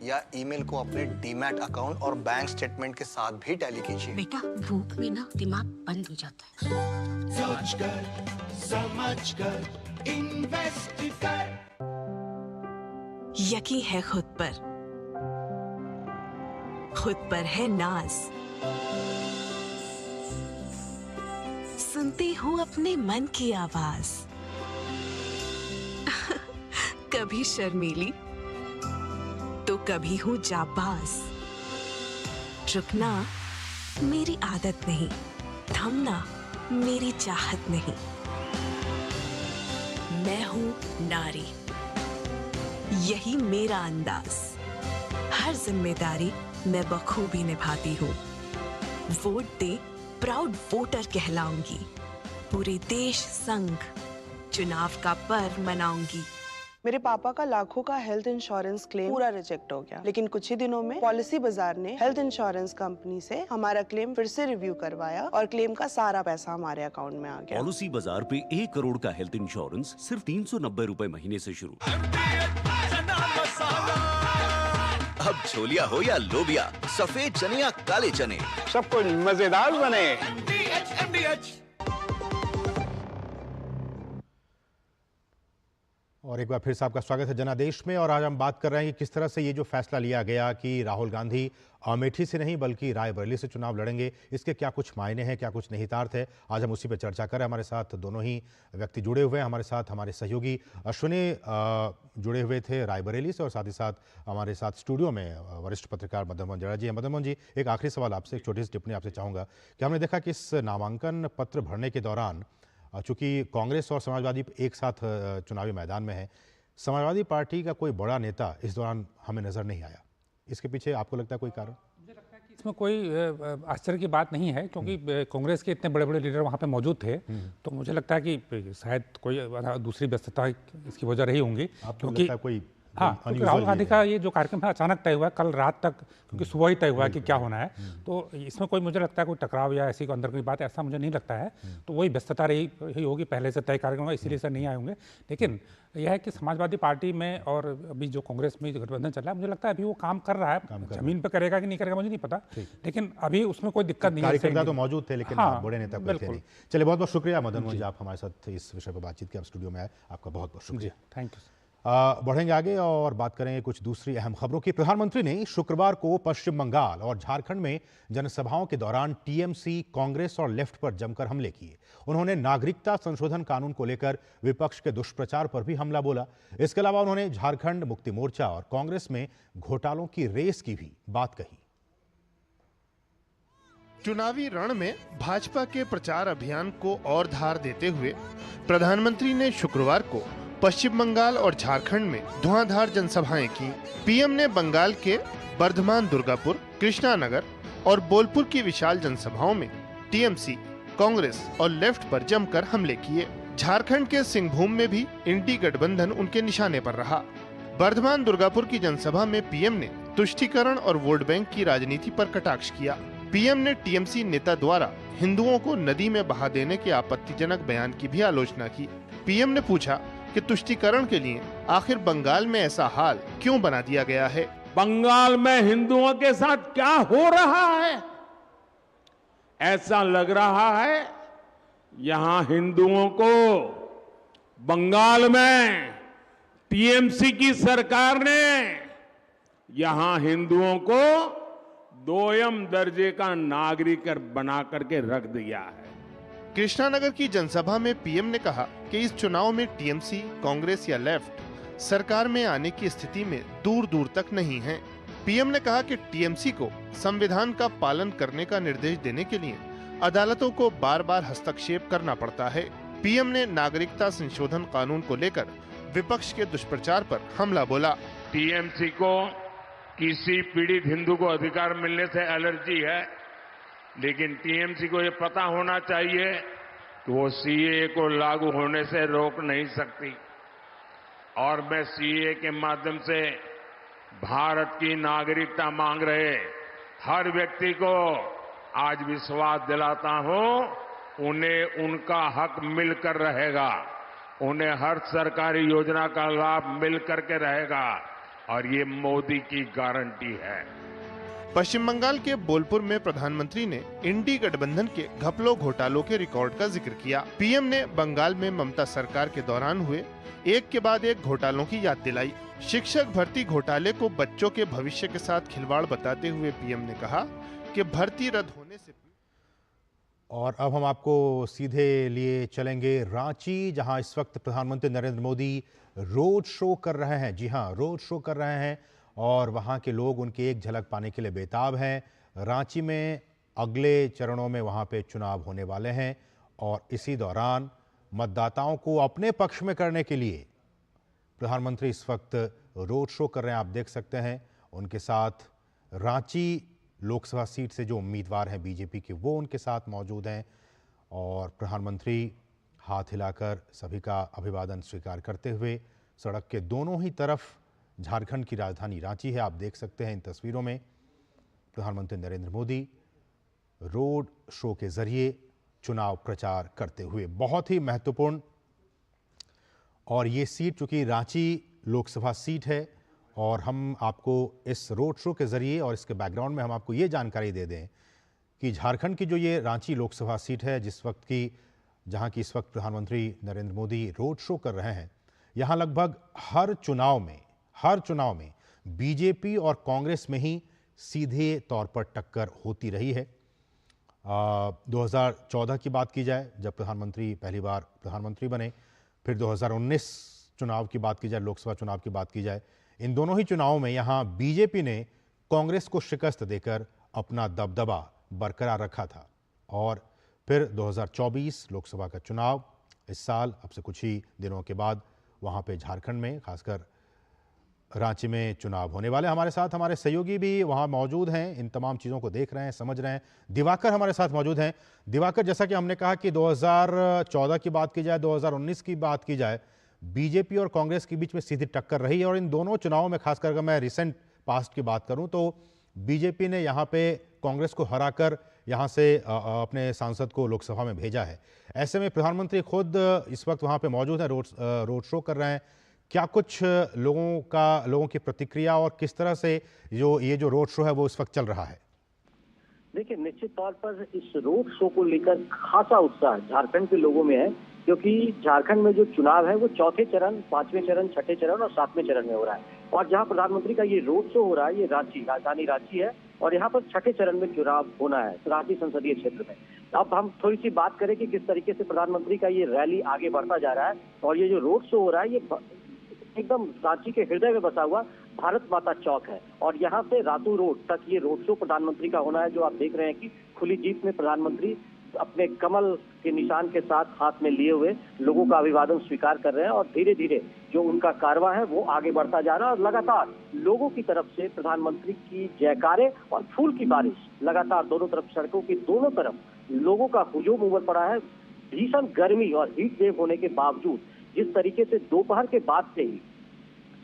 या ईमेल को अपने डीमैट अकाउंट और बैंक स्टेटमेंट के साथ भी टैली कीजिए। बेटा भूख में ना दिमाग बंद हो जाता है। सोचकर समझकर इन्वेस्ट कर। यकीन है खुद पर है नाज। सुनती हूँ अपने मन की आवाज। कभी शर्मीली तो कभी हूँ जाबाज। रुकना मेरी आदत नहीं, थमना मेरी चाहत नहीं। मैं हूँ नारी, यही मेरा अंदाज। हर जिम्मेदारी मैं बखूबी निभाती हूँ। वोट दे प्राउड वोटर कहलाऊंगी। पूरे देश संग चुनाव का पर्व मनाऊंगी। मेरे पापा का लाखों का हेल्थ इंश्योरेंस क्लेम पूरा रिजेक्ट हो गया, लेकिन कुछ ही दिनों में पॉलिसी बाजार ने हेल्थ इंश्योरेंस कंपनी से हमारा क्लेम फिर से रिव्यू करवाया और क्लेम का सारा पैसा हमारे अकाउंट में आ गया। पॉलिसी बाजार पे 1 करोड़ का हेल्थ इंश्योरेंस सिर्फ 390 रुपए महीने से शुरू। अब छोलिया हो या लोबिया, सफेद चने या काले चने, सब कुछ मजेदार बने। और एक बार फिर से आपका स्वागत है जनादेश में। और आज हम बात कर रहे हैं कि किस तरह से ये जो फैसला लिया गया कि राहुल गांधी अमेठी से नहीं बल्कि रायबरेली से चुनाव लड़ेंगे, इसके क्या कुछ मायने हैं, क्या कुछ निहितार्थ है, आज हम उसी पर चर्चा करें। हमारे साथ दोनों ही व्यक्ति जुड़े हुए हैं। हमारे साथ हमारे सहयोगी अश्विनी जुड़े हुए थे रायबरेली से, और साथ ही साथ हमारे साथ स्टूडियो में वरिष्ठ पत्रकार मदन मोहन जड़ा जी हैं। मदन मोहन जी, एक आखिरी सवाल आपसे, एक छोटी सी टिप्पणी आपसे चाहूँगा कि हमने देखा कि इस नामांकन पत्र भरने के दौरान चूंकि कांग्रेस और समाजवादी एक साथ चुनावी मैदान में है, समाजवादी पार्टी का कोई बड़ा नेता इस दौरान हमें नजर नहीं आया। इसके पीछे आपको लगता है कोई कारण? मुझे लगता है कि इसमें कोई आश्चर्य की बात नहीं है, क्योंकि कांग्रेस के इतने बड़े बड़े लीडर वहाँ पे मौजूद थे। तो मुझे लगता है कि शायद कोई दूसरी व्यस्तता इसकी वजह रही होंगी, क्योंकि कोई हाँ, क्योंकि राहुल गांधी का ये जो कार्यक्रम है अचानक तय हुआ है, कल रात तक, क्योंकि सुबह ही तय हुआ है कि क्या होना है। तो इसमें कोई मुझे लगता है कोई टकराव या ऐसी अंदर कोई बात, ऐसा मुझे नहीं लगता है। तो वही व्यस्तता रही होगी, पहले से तय कार्यक्रम, इसीलिए सर नहीं आए होंगे। लेकिन यह है कि समाजवादी पार्टी में और अभी जो कांग्रेस में जो गठबंधन चल रहा है, मुझे लगता है अभी वो काम कर रहा है। जमीन पर करेगा कि नहीं करेगा मुझे नहीं पता, लेकिन अभी उसमें कोई दिक्कत नहीं है। कार्यकर्ता तो मौजूद थे, लेकिन बड़े नेता कोई थे नहीं। चलिए, बहुत बहुत शुक्रिया मदन मोहन जी, आप हमारे साथ इस विषय पर बातचीत की, आप स्टूडियो में आए, आपका बहुत बहुत शुक्रिया। Thank you. बढ़ेंगे आगे और बात करेंगे कुछ दूसरी अहम खबरों की। प्रधानमंत्री ने शुक्रवार को पश्चिम बंगाल और झारखंड में जनसभाओं के दौरान टीएमसी, कांग्रेस और लेफ्ट पर जमकर हमले किए। उन्होंने नागरिकता संशोधन कानून को लेकर विपक्ष के दुष्प्रचार पर भी हमला बोला। इसके अलावा उन्होंने झारखंड मुक्ति मोर्चा और कांग्रेस में घोटालों की रेस की भी बात कही। चुनावी रण में भाजपा के प्रचार अभियान को और धार देते हुए प्रधानमंत्री ने शुक्रवार को पश्चिम बंगाल और झारखंड में धुआंधार जनसभाएं की। पीएम ने बंगाल के बर्धमान, दुर्गापुर, कृष्णानगर और बोलपुर की विशाल जनसभाओं में टीएमसी, कांग्रेस और लेफ्ट पर जमकर हमले किए। झारखंड के सिंहभूम में भी इंडी गठबंधन उनके निशाने पर रहा। बर्धमान, दुर्गापुर की जनसभा में पीएम ने तुष्टीकरण और वोट बैंक की राजनीति पर कटाक्ष किया। पीएम ने टीएमसी नेता द्वारा हिंदुओं को नदी में बहा देने के आपत्तिजनक बयान की भी आलोचना की। पीएम ने पूछा कि तुष्टीकरण के लिए आखिर बंगाल में ऐसा हाल क्यों बना दिया गया है। बंगाल में हिंदुओं के साथ क्या हो रहा है? ऐसा लग रहा है यहां हिंदुओं को बंगाल में टीएमसी की सरकार ने यहां हिंदुओं को दोयम दर्जे का नागरिक बना करके रख दिया है। कृष्णानगर की जनसभा में पीएम ने कहा कि इस चुनाव में टीएमसी, कांग्रेस या लेफ्ट सरकार में आने की स्थिति में दूर दूर तक नहीं है। पीएम ने कहा कि टीएमसी को संविधान का पालन करने का निर्देश देने के लिए अदालतों को बार बार हस्तक्षेप करना पड़ता है। पीएम ने नागरिकता संशोधन कानून को लेकर विपक्ष के दुष्प्रचार पर हमला बोला। टीएमसी को किसी पीड़ित हिंदू को अधिकार मिलने से एलर्जी है, लेकिन टीएमसी को ये पता होना चाहिए कि वो सीएए को लागू होने से रोक नहीं सकती। और मैं सीएए के माध्यम से भारत की नागरिकता मांग रहे हर व्यक्ति को आज विश्वास दिलाता हूं, उन्हें उनका हक मिलकर रहेगा, उन्हें हर सरकारी योजना का लाभ मिल करके रहेगा। और ये मोदी की गारंटी है। पश्चिम बंगाल के बोलपुर में प्रधानमंत्री ने इंडी गठबंधन के घपलों घोटालों के रिकॉर्ड का जिक्र किया। पीएम ने बंगाल में ममता सरकार के दौरान हुए एक के बाद एक घोटालों की याद दिलाई। शिक्षक भर्ती घोटाले को बच्चों के भविष्य के साथ खिलवाड़ बताते हुए पीएम ने कहा कि भर्ती रद्द होने से। और अब हम आपको सीधे लिए चलेंगे रांची, जहां इस वक्त प्रधानमंत्री नरेंद्र मोदी रोड शो कर रहे हैं। जी हां, रोड शो कर रहे हैं और वहां के लोग उनकी एक झलक पाने के लिए बेताब हैं। रांची में अगले चरणों में वहां पे चुनाव होने वाले हैं और इसी दौरान मतदाताओं को अपने पक्ष में करने के लिए प्रधानमंत्री इस वक्त रोड शो कर रहे हैं। आप देख सकते हैं उनके साथ रांची लोकसभा सीट से जो उम्मीदवार हैं बीजेपी के, वो उनके साथ मौजूद हैं और प्रधानमंत्री हाथ हिलाकर सभी का अभिवादन स्वीकार करते हुए सड़क के दोनों ही तरफ झारखंड की राजधानी रांची है। आप देख सकते हैं इन तस्वीरों में प्रधानमंत्री नरेंद्र मोदी रोड शो के जरिए चुनाव प्रचार करते हुए। बहुत ही महत्वपूर्ण और ये सीट चूंकि रांची लोकसभा सीट है और हम आपको इस रोड शो के जरिए और इसके बैकग्राउंड में हम आपको ये जानकारी दे दें कि झारखंड की जो ये रांची लोकसभा सीट है जहां की इस वक्त प्रधानमंत्री नरेंद्र मोदी रोड शो कर रहे हैं, यहाँ लगभग हर चुनाव में बीजेपी और कांग्रेस में ही सीधे तौर पर टक्कर होती रही है। 2014 की बात की जाए जब प्रधानमंत्री पहली बार प्रधानमंत्री बने, फिर 2019 चुनाव की बात की जाए, लोकसभा चुनाव की बात की जाए, इन दोनों ही चुनावों में यहाँ बीजेपी ने कांग्रेस को शिकस्त देकर अपना दबदबा बरकरार रखा था। और फिर 2024 लोकसभा का चुनाव इस साल अब से कुछ ही दिनों के बाद वहाँ पे झारखंड में खासकर रांची में चुनाव होने वाले। हमारे साथ हमारे सहयोगी भी वहाँ मौजूद हैं, इन तमाम चीज़ों को देख रहे हैं, समझ रहे हैं। दिवाकर हमारे साथ मौजूद हैं। दिवाकर, जैसा कि हमने कहा कि 2014 की बात की जाए, 2019 की बात की जाए, बीजेपी और कांग्रेस के बीच में सीधी टक्कर रही है और इन दोनों चुनावों में खासकर अगर मैं रिसेंट पास्ट की बात करूं तो बीजेपी ने यहाँ पे कांग्रेस को हराकर यहाँ से अपने सांसद को लोकसभा में भेजा है। ऐसे में प्रधानमंत्री खुद इस वक्त वहाँ पे मौजूद हैं, रोड शो कर रहे हैं। क्या कुछ लोगों की प्रतिक्रिया और किस तरह से ये जो रोड शो है वो इस वक्त चल रहा है? देखिए, निश्चित तौर पर इस रोड शो को लेकर खासा उत्साह झारखंड के लोगों में है, क्योंकि झारखंड में जो चुनाव है वो चौथे चरण, पांचवें चरण, छठे चरण और सातवें चरण में हो रहा है। और जहां प्रधानमंत्री का ये रोड शो हो रहा है, ये राजधानी रांची है और यहाँ पर छठे चरण में चुनाव होना है रांची संसदीय क्षेत्र में। अब हम थोड़ी सी बात करें कि किस तरीके से प्रधानमंत्री का ये रैली आगे बढ़ता जा रहा है और ये जो रोड शो हो रहा है ये एकदम रांची के हृदय में बसा हुआ भारत माता चौक है और यहाँ से रातू रोड तक ये रोड शो प्रधानमंत्री का होना है। जो आप देख रहे हैं कि खुली जीप में प्रधानमंत्री अपने कमल के निशान के साथ हाथ में लिए हुए लोगों का अभिवादन स्वीकार कर रहे हैं और धीरे धीरे जो उनका कारवां है वो आगे बढ़ता जा रहा है और लगातार लोगों की तरफ से प्रधानमंत्री की जयकारे और फूल की बारिश लगातार दोनों तरफ, सड़कों की दोनों तरफ लोगों का हुजूम उमड़ पड़ा है। भीषण गर्मी और हीट वेव होने के बावजूद जिस तरीके से दोपहर के बाद से ही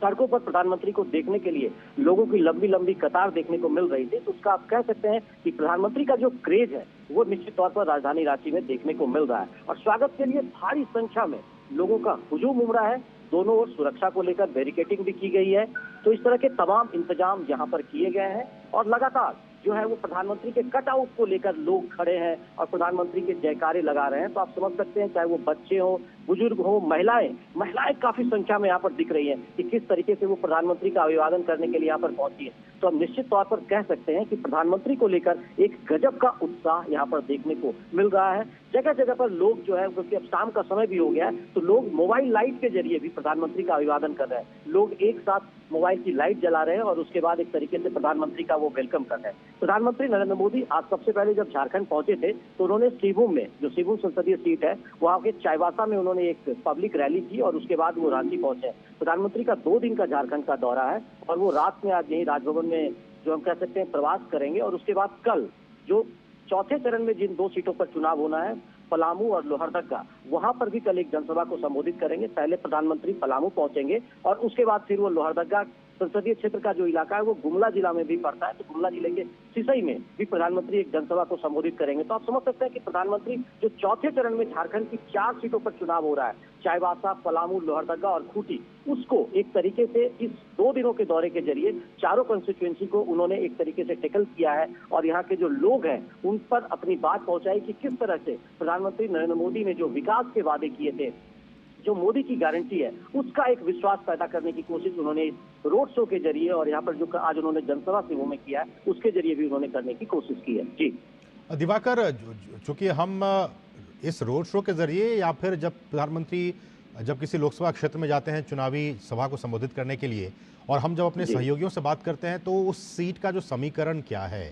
सड़कों पर प्रधानमंत्री को देखने के लिए लोगों की लंबी लंबी कतार देखने को मिल रही थी, तो उसका आप कह सकते हैं कि प्रधानमंत्री का जो क्रेज है वो निश्चित तौर पर राजधानी रांची में देखने को मिल रहा है और स्वागत के लिए भारी संख्या में लोगों का हुजूम उमड़ा है। दोनों ओर सुरक्षा को लेकर बैरिकेडिंग भी की गई है, तो इस तरह के तमाम इंतजाम यहाँ पर किए गए हैं और लगातार जो है वो प्रधानमंत्री के कटआउट को लेकर लोग खड़े हैं और प्रधानमंत्री के जयकारे लगा रहे हैं। तो आप समझ सकते हैं, चाहे वो बच्चे हो, बुजुर्ग हो, महिलाएं काफी संख्या में यहाँ पर दिख रही हैं कि किस तरीके से वो प्रधानमंत्री का अभिवादन करने के लिए यहाँ पर पहुंची है। तो हम निश्चित तौर पर कह सकते हैं कि प्रधानमंत्री को लेकर एक गजब का उत्साह यहाँ पर देखने को मिल रहा है। जगह जगह पर लोग जो है, क्योंकि अब शाम का समय भी हो गया है, तो लोग मोबाइल लाइट के जरिए भी प्रधानमंत्री का अभिवादन कर रहे हैं। लोग एक साथ मोबाइल की लाइट जला रहे हैं और उसके बाद एक तरीके से प्रधानमंत्री का वो वेलकम कर रहे हैं। प्रधानमंत्री नरेंद्र मोदी आज सबसे पहले जब झारखंड पहुंचे थे तो उन्होंने सिवुम में, जो सिवुम संसदीय सीट है, वहां के चाईबासा में उन्होंने एक पब्लिक रैली की और उसके बाद वो रांची पहुंचे। प्रधानमंत्री का 2 दिन का झारखंड का दौरा है और वो रात में आज यही राजभवन में जो हम कह सकते हैं प्रवास करेंगे और उसके बाद कल जो चौथे चरण में जिन 2 सीटों पर चुनाव होना है, पलामू और लोहरदगा, वहां पर भी कल एक जनसभा को संबोधित करेंगे। पहले प्रधानमंत्री पलामू पहुंचेंगे और उसके बाद फिर वो लोहरदगा संसदीय क्षेत्र का जो इलाका है वो गुमला जिला में भी पड़ता है। तो गुमला जिले के सिसई में भी प्रधानमंत्री एक जनसभा को संबोधित करेंगे। तो आप समझ सकते हैं कि प्रधानमंत्री जो चौथे चरण में झारखंड की 4 सीटों पर चुनाव हो रहा है, चाईबासा, पलामू, लोहरदगा और खूंटी, उसको एक तरीके से इस 2 दिनों के दौरे के जरिए चारों कंस्टिट्यूएंसी को उन्होंने एक तरीके से टैकल किया है और यहाँ के जो लोग हैं उन पर अपनी बात पहुंचाई कि किस तरह से प्रधानमंत्री नरेंद्र मोदी ने जो विकास के वादे किए थे, जो मोदी की गारंटी है, उसका एक विश्वास पैदा करने की कोशिश उन्होंने रोड शो के जरिए और यहाँ पर जो आज उन्होंने जनसभा सेवा में किया है उसके जरिए भी उन्होंने करने की कोशिश की है। जी दिवाकर, चूंकि हम इस रोड शो के जरिए या फिर जब प्रधानमंत्री जब किसी लोकसभा क्षेत्र में जाते हैं चुनावी सभा को संबोधित करने के लिए, और हम जब अपने सहयोगियों से बात करते हैं तो उस सीट का जो समीकरण क्या है,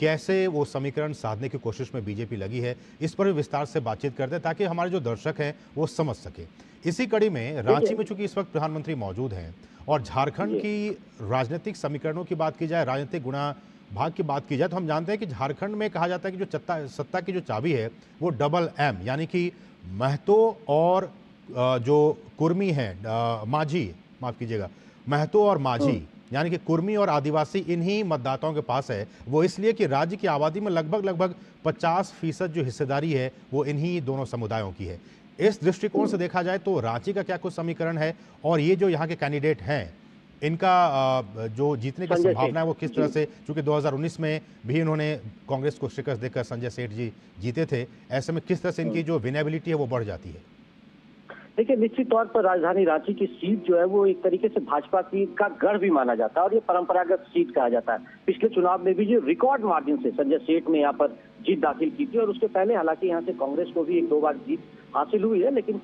कैसे वो समीकरण साधने की कोशिश में बीजेपी लगी है, इस पर भी विस्तार से बातचीत करते हैं ताकि हमारे जो दर्शक हैं वो समझ सके। इसी कड़ी में रांची में चूंकि इस वक्त प्रधानमंत्री मौजूद हैं और झारखंड की राजनीतिक समीकरणों की बात की जाए, राजनीतिक गुणा भाग की बात की जाए, तो हम जानते हैं कि झारखंड में कहा जाता है कि जो सत्ता की जो चाबी है वो डबल एम यानी कि महतो और जो कुर्मी है माझी, माफ कीजिएगा, महतो और माझी यानी कि कुर्मी और आदिवासी इन्हीं मतदाताओं के पास है। वो इसलिए कि राज्य की आबादी में लगभग 50% जो हिस्सेदारी है वो इन्हीं दोनों समुदायों की है। इस दृष्टिकोण से देखा जाए तो रांची का क्या कुछ समीकरण है और ये जो यहाँ के कैंडिडेट हैं इनका जो जीतने की संभावना है वो किस तरह से, चूंकि 2019 में भी इन्होंने कांग्रेस को शिकस्त देकर संजय सेठ जी जीते थे, ऐसे में किस तरह से इनकी जो विनेबिलिटी है वो बढ़ जाती है? देखिए, निश्चित तौर पर राजधानी रांची की सीट जो है वो एक तरीके से भाजपा की का गढ़ भी माना जाता है और ये परंपरागत सीट कहा जाता है। पिछले चुनाव में भी जो रिकॉर्ड मार्जिन से संजय सेठ ने यहाँ पर जीत दाखिल की थी और उसके पहले हालांकि यहाँ से कांग्रेस को भी 1-2 बार जीत हासिल हुई है, लेकिन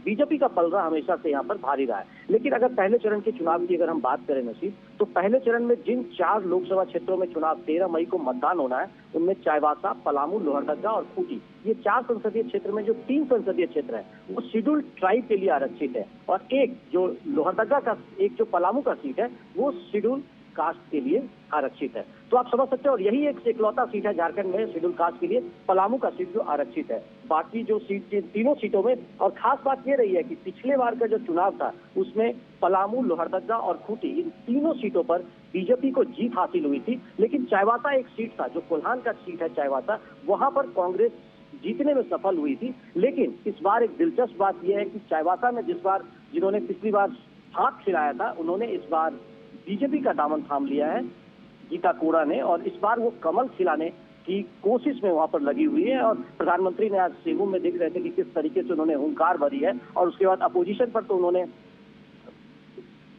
बीजेपी का पलड़ा हमेशा से यहाँ पर भारी रहा है। लेकिन अगर पहले चरण के चुनाव की अगर हम बात करें नसीब, तो पहले चरण में जिन 4 लोकसभा क्षेत्रों में चुनाव 13 मई को मतदान होना है उनमें चाईबासा, पलामू, लोहरदगा और खूंटी, ये 4 संसदीय क्षेत्र में जो 3 संसदीय क्षेत्र है वो शेड्यूल्ड ट्राइब के लिए आरक्षित है और एक जो लोहरदगा का, एक जो पलामू का सीट है वो शेड्यूल्ड कास्ट के लिए आरक्षित है। तो आप समझ सकते हैं, और यही एक इकलौता सीट है झारखंड में शेड्यूल कास्ट के लिए, पलामू का सीट जो आरक्षित है। बाकी जो सीट तीनों सीटों में, और खास बात ये रही है कि पिछले बार का जो चुनाव था उसमें पलामू, लोहरदगा और खूंटी, इन तीनों सीटों पर बीजेपी को जीत हासिल हुई थी। लेकिन चाईबासा एक सीट था, जो कोल्हान का सीट है चाईबासा, वहां पर कांग्रेस जीतने में सफल हुई थी। लेकिन इस बार एक दिलचस्प बात यह है कि चाईबासा में जिन्होंने पिछली बार हाथ खिलाया था, उन्होंने इस बार बीजेपी का दामन थाम लिया है गीता कोड़ा ने, और इस बार वो कमल खिलाने की कोशिश में वहां पर लगी हुई है। और प्रधानमंत्री ने आज सेबू में देख रहे थे कि किस तरीके से उन्होंने हुंकार भरी है और उसके बाद अपोजिशन पर तो उन्होंने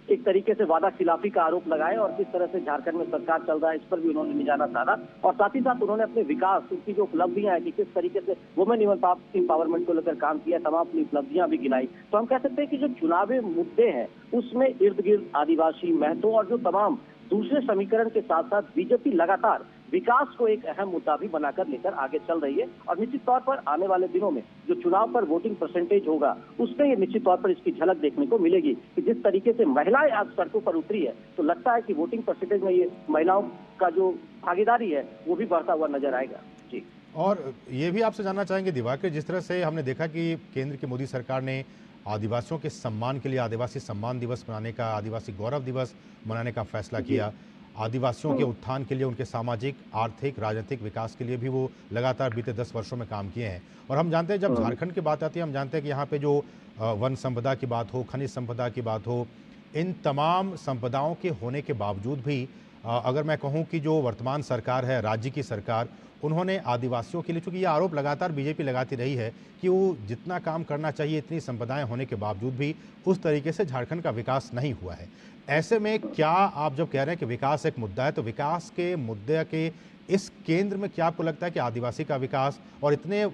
एक तरीके से वादा खिलाफी का आरोप लगाया और किस तरह से झारखंड में सरकार चल रहा है इस पर भी उन्होंने निशाना साधा। और साथ ही साथ उन्होंने अपने विकास, उसकी जो उपलब्धियां हैं कि किस तरीके से वुमेन एम्पावरमेंट को लेकर काम किया, तमाम अपनी उपलब्धियां भी गिनाई। तो हम कह सकते हैं कि जो चुनावी मुद्दे हैं उसमें इर्द गिर्द आदिवासी, महतो और जो तमाम दूसरे समीकरण के साथ साथ बीजेपी लगातार विकास को एक अहम मुद्दा भी बनाकर लेकर आगे चल रही है। और निश्चित तौर पर आने वाले दिनों में जो चुनाव पर वोटिंग परसेंटेज होगा उसमें ये निश्चित तौर पर इसकी झलक देखने को मिलेगी कि जिस तरीके से महिलाएं आज सड़कों पर उतरी है तो लगता है कि वोटिंग परसेंटेज में ये महिलाओं का जो भागीदारी है वो भी बढ़ता हुआ नजर आएगा। जी, और ये भी आपसे जानना चाहेंगे दिवाकर, जिस तरह से हमने देखा कि केंद्र की मोदी सरकार ने आदिवासियों के सम्मान के लिए आदिवासी सम्मान दिवस मनाने का, आदिवासी गौरव दिवस मनाने का फैसला किया, आदिवासियों के उत्थान के लिए, उनके सामाजिक, आर्थिक, राजनीतिक विकास के लिए भी वो लगातार बीते 10 वर्षों में काम किए हैं। और हम जानते हैं जब झारखंड की बात आती है, हम जानते हैं कि यहाँ पे जो वन संपदा की बात हो, खनिज संपदा की बात हो, इन तमाम संपदाओं के होने के बावजूद भी अगर मैं कहूँ कि जो वर्तमान सरकार है, राज्य की सरकार, उन्होंने आदिवासियों के लिए, चूँकि ये आरोप लगातार बीजेपी लगाती रही है कि वो जितना काम करना चाहिए, इतनी संपदाएं होने के बावजूद भी उस तरीके से झारखंड का विकास नहीं हुआ है। ऐसे में क्या आप जब कह रहे हैं कि विकास एक मुद्दा है, तो विकास के मुद्दे के इस केंद्र में क्या आपको लगता है कि आदिवासी का विकास और इतने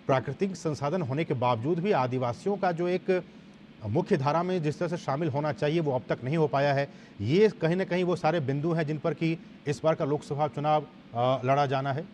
प्राकृतिक संसाधन होने के बावजूद भी आदिवासियों का जो एक मुख्य धारा में जिस तरह से शामिल होना चाहिए वो अब तक नहीं हो पाया है, ये कहीं ना कहीं वो सारे बिंदु हैं जिन पर कि इस बार का लोकसभा चुनाव लड़ा जाना है?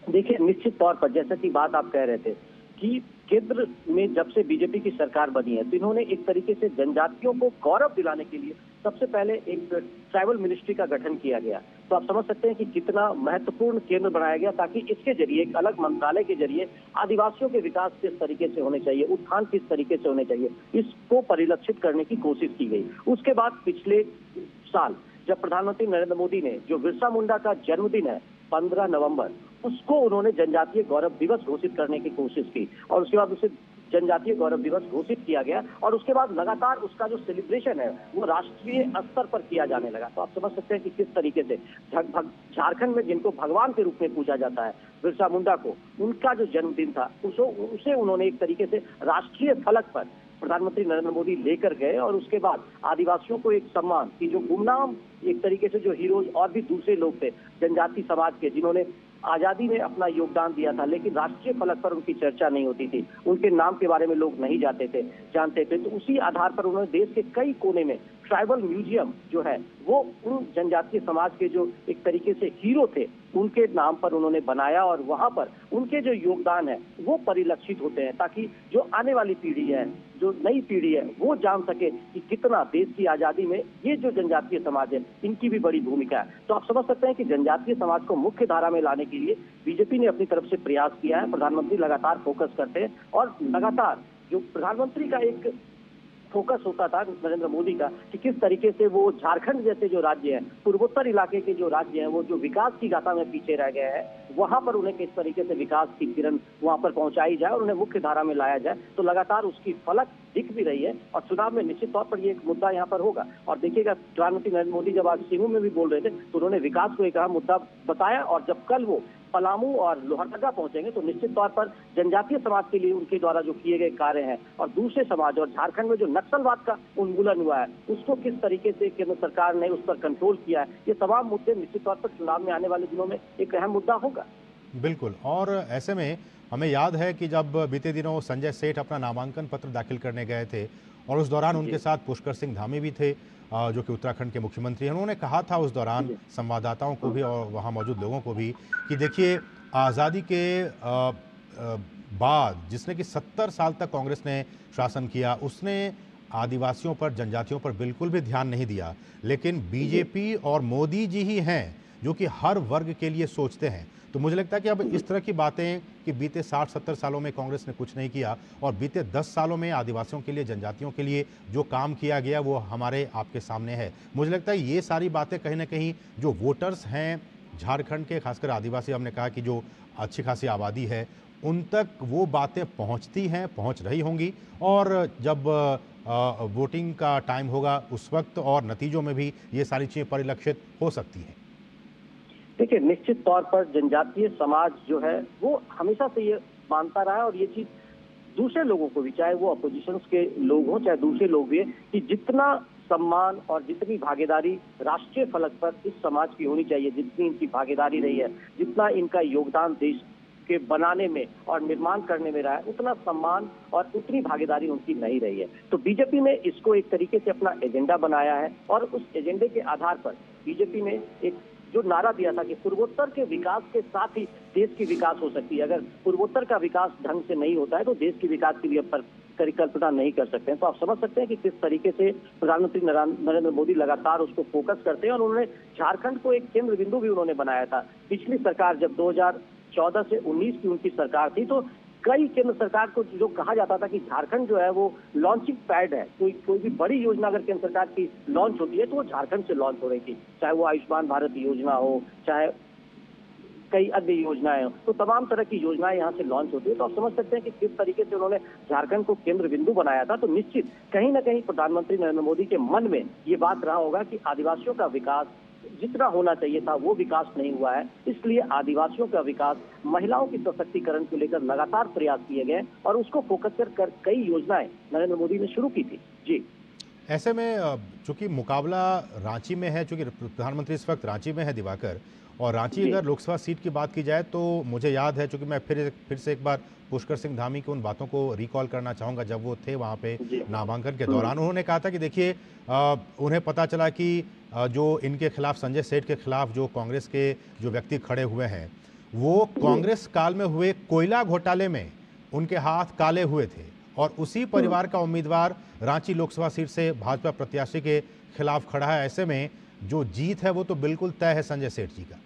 देखिए, निश्चित तौर पर जैसा कि बात आप कह रहे थे कि केंद्र में जब से बीजेपी की सरकार बनी है तो इन्होंने एक तरीके से जनजातियों को गौरव दिलाने के लिए सबसे पहले एक ट्राइबल मिनिस्ट्री का गठन किया गया, तो आप समझ सकते हैं कि कितना महत्वपूर्ण केंद्र बनाया गया, ताकि इसके जरिए एक अलग मंत्रालय के जरिए आदिवासियों के विकास किस तरीके से होने चाहिए, उत्थान किस तरीके से होने चाहिए, इसको परिलक्षित करने की कोशिश की गई। उसके बाद पिछले साल जब प्रधानमंत्री नरेंद्र मोदी ने, जो बिरसा मुंडा का जन्मदिन है 15 नवंबर, उसको उन्होंने जनजातीय गौरव दिवस घोषित करने की कोशिश की और उसके बाद उसे जनजातीय गौरव दिवस घोषित किया गया और उसके बाद लगातार उसका जो सेलिब्रेशन है वो राष्ट्रीय स्तर पर किया जाने लगा। तो आप समझ सकते हैं कि किस तरीके से झारखंड में जिनको भगवान के रूप में पूजा जाता है, बिरसा मुंडा को, उनका जो जन्मदिन था उसे उन्होंने एक तरीके से राष्ट्रीय फलक पर प्रधानमंत्री नरेंद्र मोदी लेकर गए और उसके बाद आदिवासियों को एक सम्मान की, जो गुमनाम एक तरीके से जो हीरोज और भी दूसरे लोग थे जनजाति समाज के, जिन्होंने आजादी में अपना योगदान दिया था, लेकिन राष्ट्रीय फलक पर उनकी चर्चा नहीं होती थी, उनके नाम के बारे में लोग नहीं जानते थे। तो उसी आधार पर उन्होंने देश के कई कोने में ट्राइबल म्यूजियम जो है वो उन जनजातीय समाज के जो एक तरीके से हीरो थे उनके नाम पर उन्होंने बनाया और वहां पर उनके जो योगदान है वो परिलक्षित होते हैं, ताकि जो आने वाली पीढ़ी है, जो नई पीढ़ी है, वो जान सके कि कितना देश की आजादी में ये जो जनजातीय समाज है इनकी भी बड़ी भूमिका है। तो आप समझ सकते हैं कि जनजातीय समाज को मुख्य धारा में लाने के लिए बीजेपी ने अपनी तरफ से प्रयास किया है। प्रधानमंत्री लगातार फोकस करते हैं और लगातार जो प्रधानमंत्री का एक फोकस होता था नरेंद्र मोदी का कि किस तरीके से वो झारखंड जैसे जो राज्य है, पूर्वोत्तर इलाके के जो राज्य हैं, वो जो विकास की गाथा में पीछे रह गए हैं, वहां पर उन्हें किस तरीके से विकास की किरण वहां पर पहुंचाई जाए और उन्हें मुख्य धारा में लाया जाए। तो लगातार उसकी फलक दिख भी रही है और चुनाव में निश्चित तौर पर ये एक मुद्दा यहाँ पर होगा। और देखिएगा, प्रधानमंत्री नरेंद्र मोदी जब आज सीमू में भी बोल रहे थे तो उन्होंने विकास को एक अहम मुद्दा बताया और जब कल वो पलामू और लोहरदगा पहुंचेंगे तो निश्चित तौर पर जनजातीय समाज के लिए उनके द्वारा जो किए गए कार्य हैं और दूसरे समाज और झारखंड में जो नक्सलवाद का उन्मूलन हुआ है उसको किस तरीके से केंद्र सरकार ने उस पर कंट्रोल किया है, ये तमाम मुद्दे निश्चित तौर पर चुनाव में आने वाले दिनों में एक अहम मुद्दा होगा। बिल्कुल। और ऐसे में हमें याद है कि जब बीते दिनों संजय सेठ अपना नामांकन पत्र दाखिल करने गए थे और उस दौरान उनके साथ पुष्कर सिंह धामी भी थे, जो कि उत्तराखंड के मुख्यमंत्री हैं। उन्होंने कहा था उस दौरान संवाददाताओं को भी और वहाँ मौजूद लोगों को भी कि देखिए, आज़ादी के बाद जिसने कि 70 साल तक कांग्रेस ने शासन किया, उसने आदिवासियों पर, जनजातियों पर बिल्कुल भी ध्यान नहीं दिया, लेकिन बीजेपी और मोदी जी ही हैं जो कि हर वर्ग के लिए सोचते हैं। तो मुझे लगता है कि अब इस तरह की बातें कि बीते 60-70 सालों में कांग्रेस ने कुछ नहीं किया और बीते 10 सालों में आदिवासियों के लिए, जनजातियों के लिए जो काम किया गया वो हमारे आपके सामने है। मुझे लगता है ये सारी बातें कहीं ना कहीं जो वोटर्स हैं झारखंड के, खासकर आदिवासी, हमने कहा कि जो अच्छी खासी आबादी है, उन तक वो बातें पहुंचती हैं, पहुंच रही होंगी और जब वोटिंग का टाइम होगा उस वक्त और नतीजों में भी ये सारी चीज़ें परिलक्षित हो सकती हैं। देखिए, निश्चित तौर पर जनजातीय समाज जो है वो हमेशा से ये मानता रहा है और ये चीज दूसरे लोगों को भी, चाहे वो अपोजिशन के लोग हों चाहे दूसरे लोग भी, है कि जितना सम्मान और जितनी भागीदारी राष्ट्रीय फलक पर इस समाज की होनी चाहिए, जितनी इनकी भागीदारी रही है, जितना इनका योगदान देश के बनाने में और निर्माण करने में रहा है, उतना सम्मान और उतनी भागीदारी उनकी नहीं रही है। तो बीजेपी ने इसको एक तरीके से अपना एजेंडा बनाया है और उस एजेंडे के आधार पर बीजेपी ने एक जो नारा दिया था कि पूर्वोत्तर के विकास के साथ ही देश की विकास हो सकती है, अगर पूर्वोत्तर का विकास ढंग से नहीं होता है तो देश की विकास की भी अब परिकल्पना नहीं कर सकते हैं। तो आप समझ सकते हैं कि किस तरीके से प्रधानमंत्री नरेंद्र मोदी लगातार उसको फोकस करते हैं और उन्होंने झारखंड को एक केंद्र बिंदु भी उन्होंने बनाया था। पिछली सरकार जब 2014 से 19 की उनकी सरकार थी तो कई केंद्र सरकार को जो कहा जाता था कि झारखंड जो है वो लॉन्चिंग पैड है, कोई भी बड़ी योजना अगर केंद्र सरकार की लॉन्च होती है तो वो झारखंड से लॉन्च हो रही थी, चाहे वो आयुष्मान भारत योजना हो, चाहे कई अन्य योजनाएं हो, तो तमाम तरह की योजनाएं यहाँ से लॉन्च होती है। तो आप समझ सकते हैं कि किस तरीके से उन्होंने झारखंड को केंद्र बिंदु बनाया था। तो निश्चित कहीं ना कहीं प्रधानमंत्री नरेंद्र मोदी के मन में ये बात रहा होगा कि आदिवासियों का विकास जितना होना चाहिए था वो विकास नहीं हुआ है, इसलिए आदिवासियों का विकास, महिलाओं की सशक्तिकरण को लेकर लगातार प्रयास किए गए और उसको फोकस कर कई योजनाएं नरेंद्र मोदी ने शुरू की थी। जी, ऐसे में चूंकि मुकाबला रांची में है, चूंकि प्रधानमंत्री इस वक्त रांची में है दिवाकर, और रांची अगर लोकसभा सीट की बात की जाए तो मुझे याद है, चूंकि मैं फिर से एक बार पुष्कर सिंह धामी की उन बातों को रिकॉल करना चाहूँगा जब वो थे वहाँ पे नामांकन के दौरान। उन्होंने कहा था कि देखिए, उन्हें पता चला कि जो इनके खिलाफ, संजय सेठ के खिलाफ जो कांग्रेस के जो व्यक्ति खड़े हुए हैं वो कांग्रेस काल में हुए कोयला घोटाले में उनके हाथ काले हुए थे और उसी परिवार का उम्मीदवार रांची लोकसभा सीट से भाजपा प्रत्याशी के खिलाफ खड़ा है। ऐसे में जो जीत है वो तो बिल्कुल तय है संजय सेठ जी का।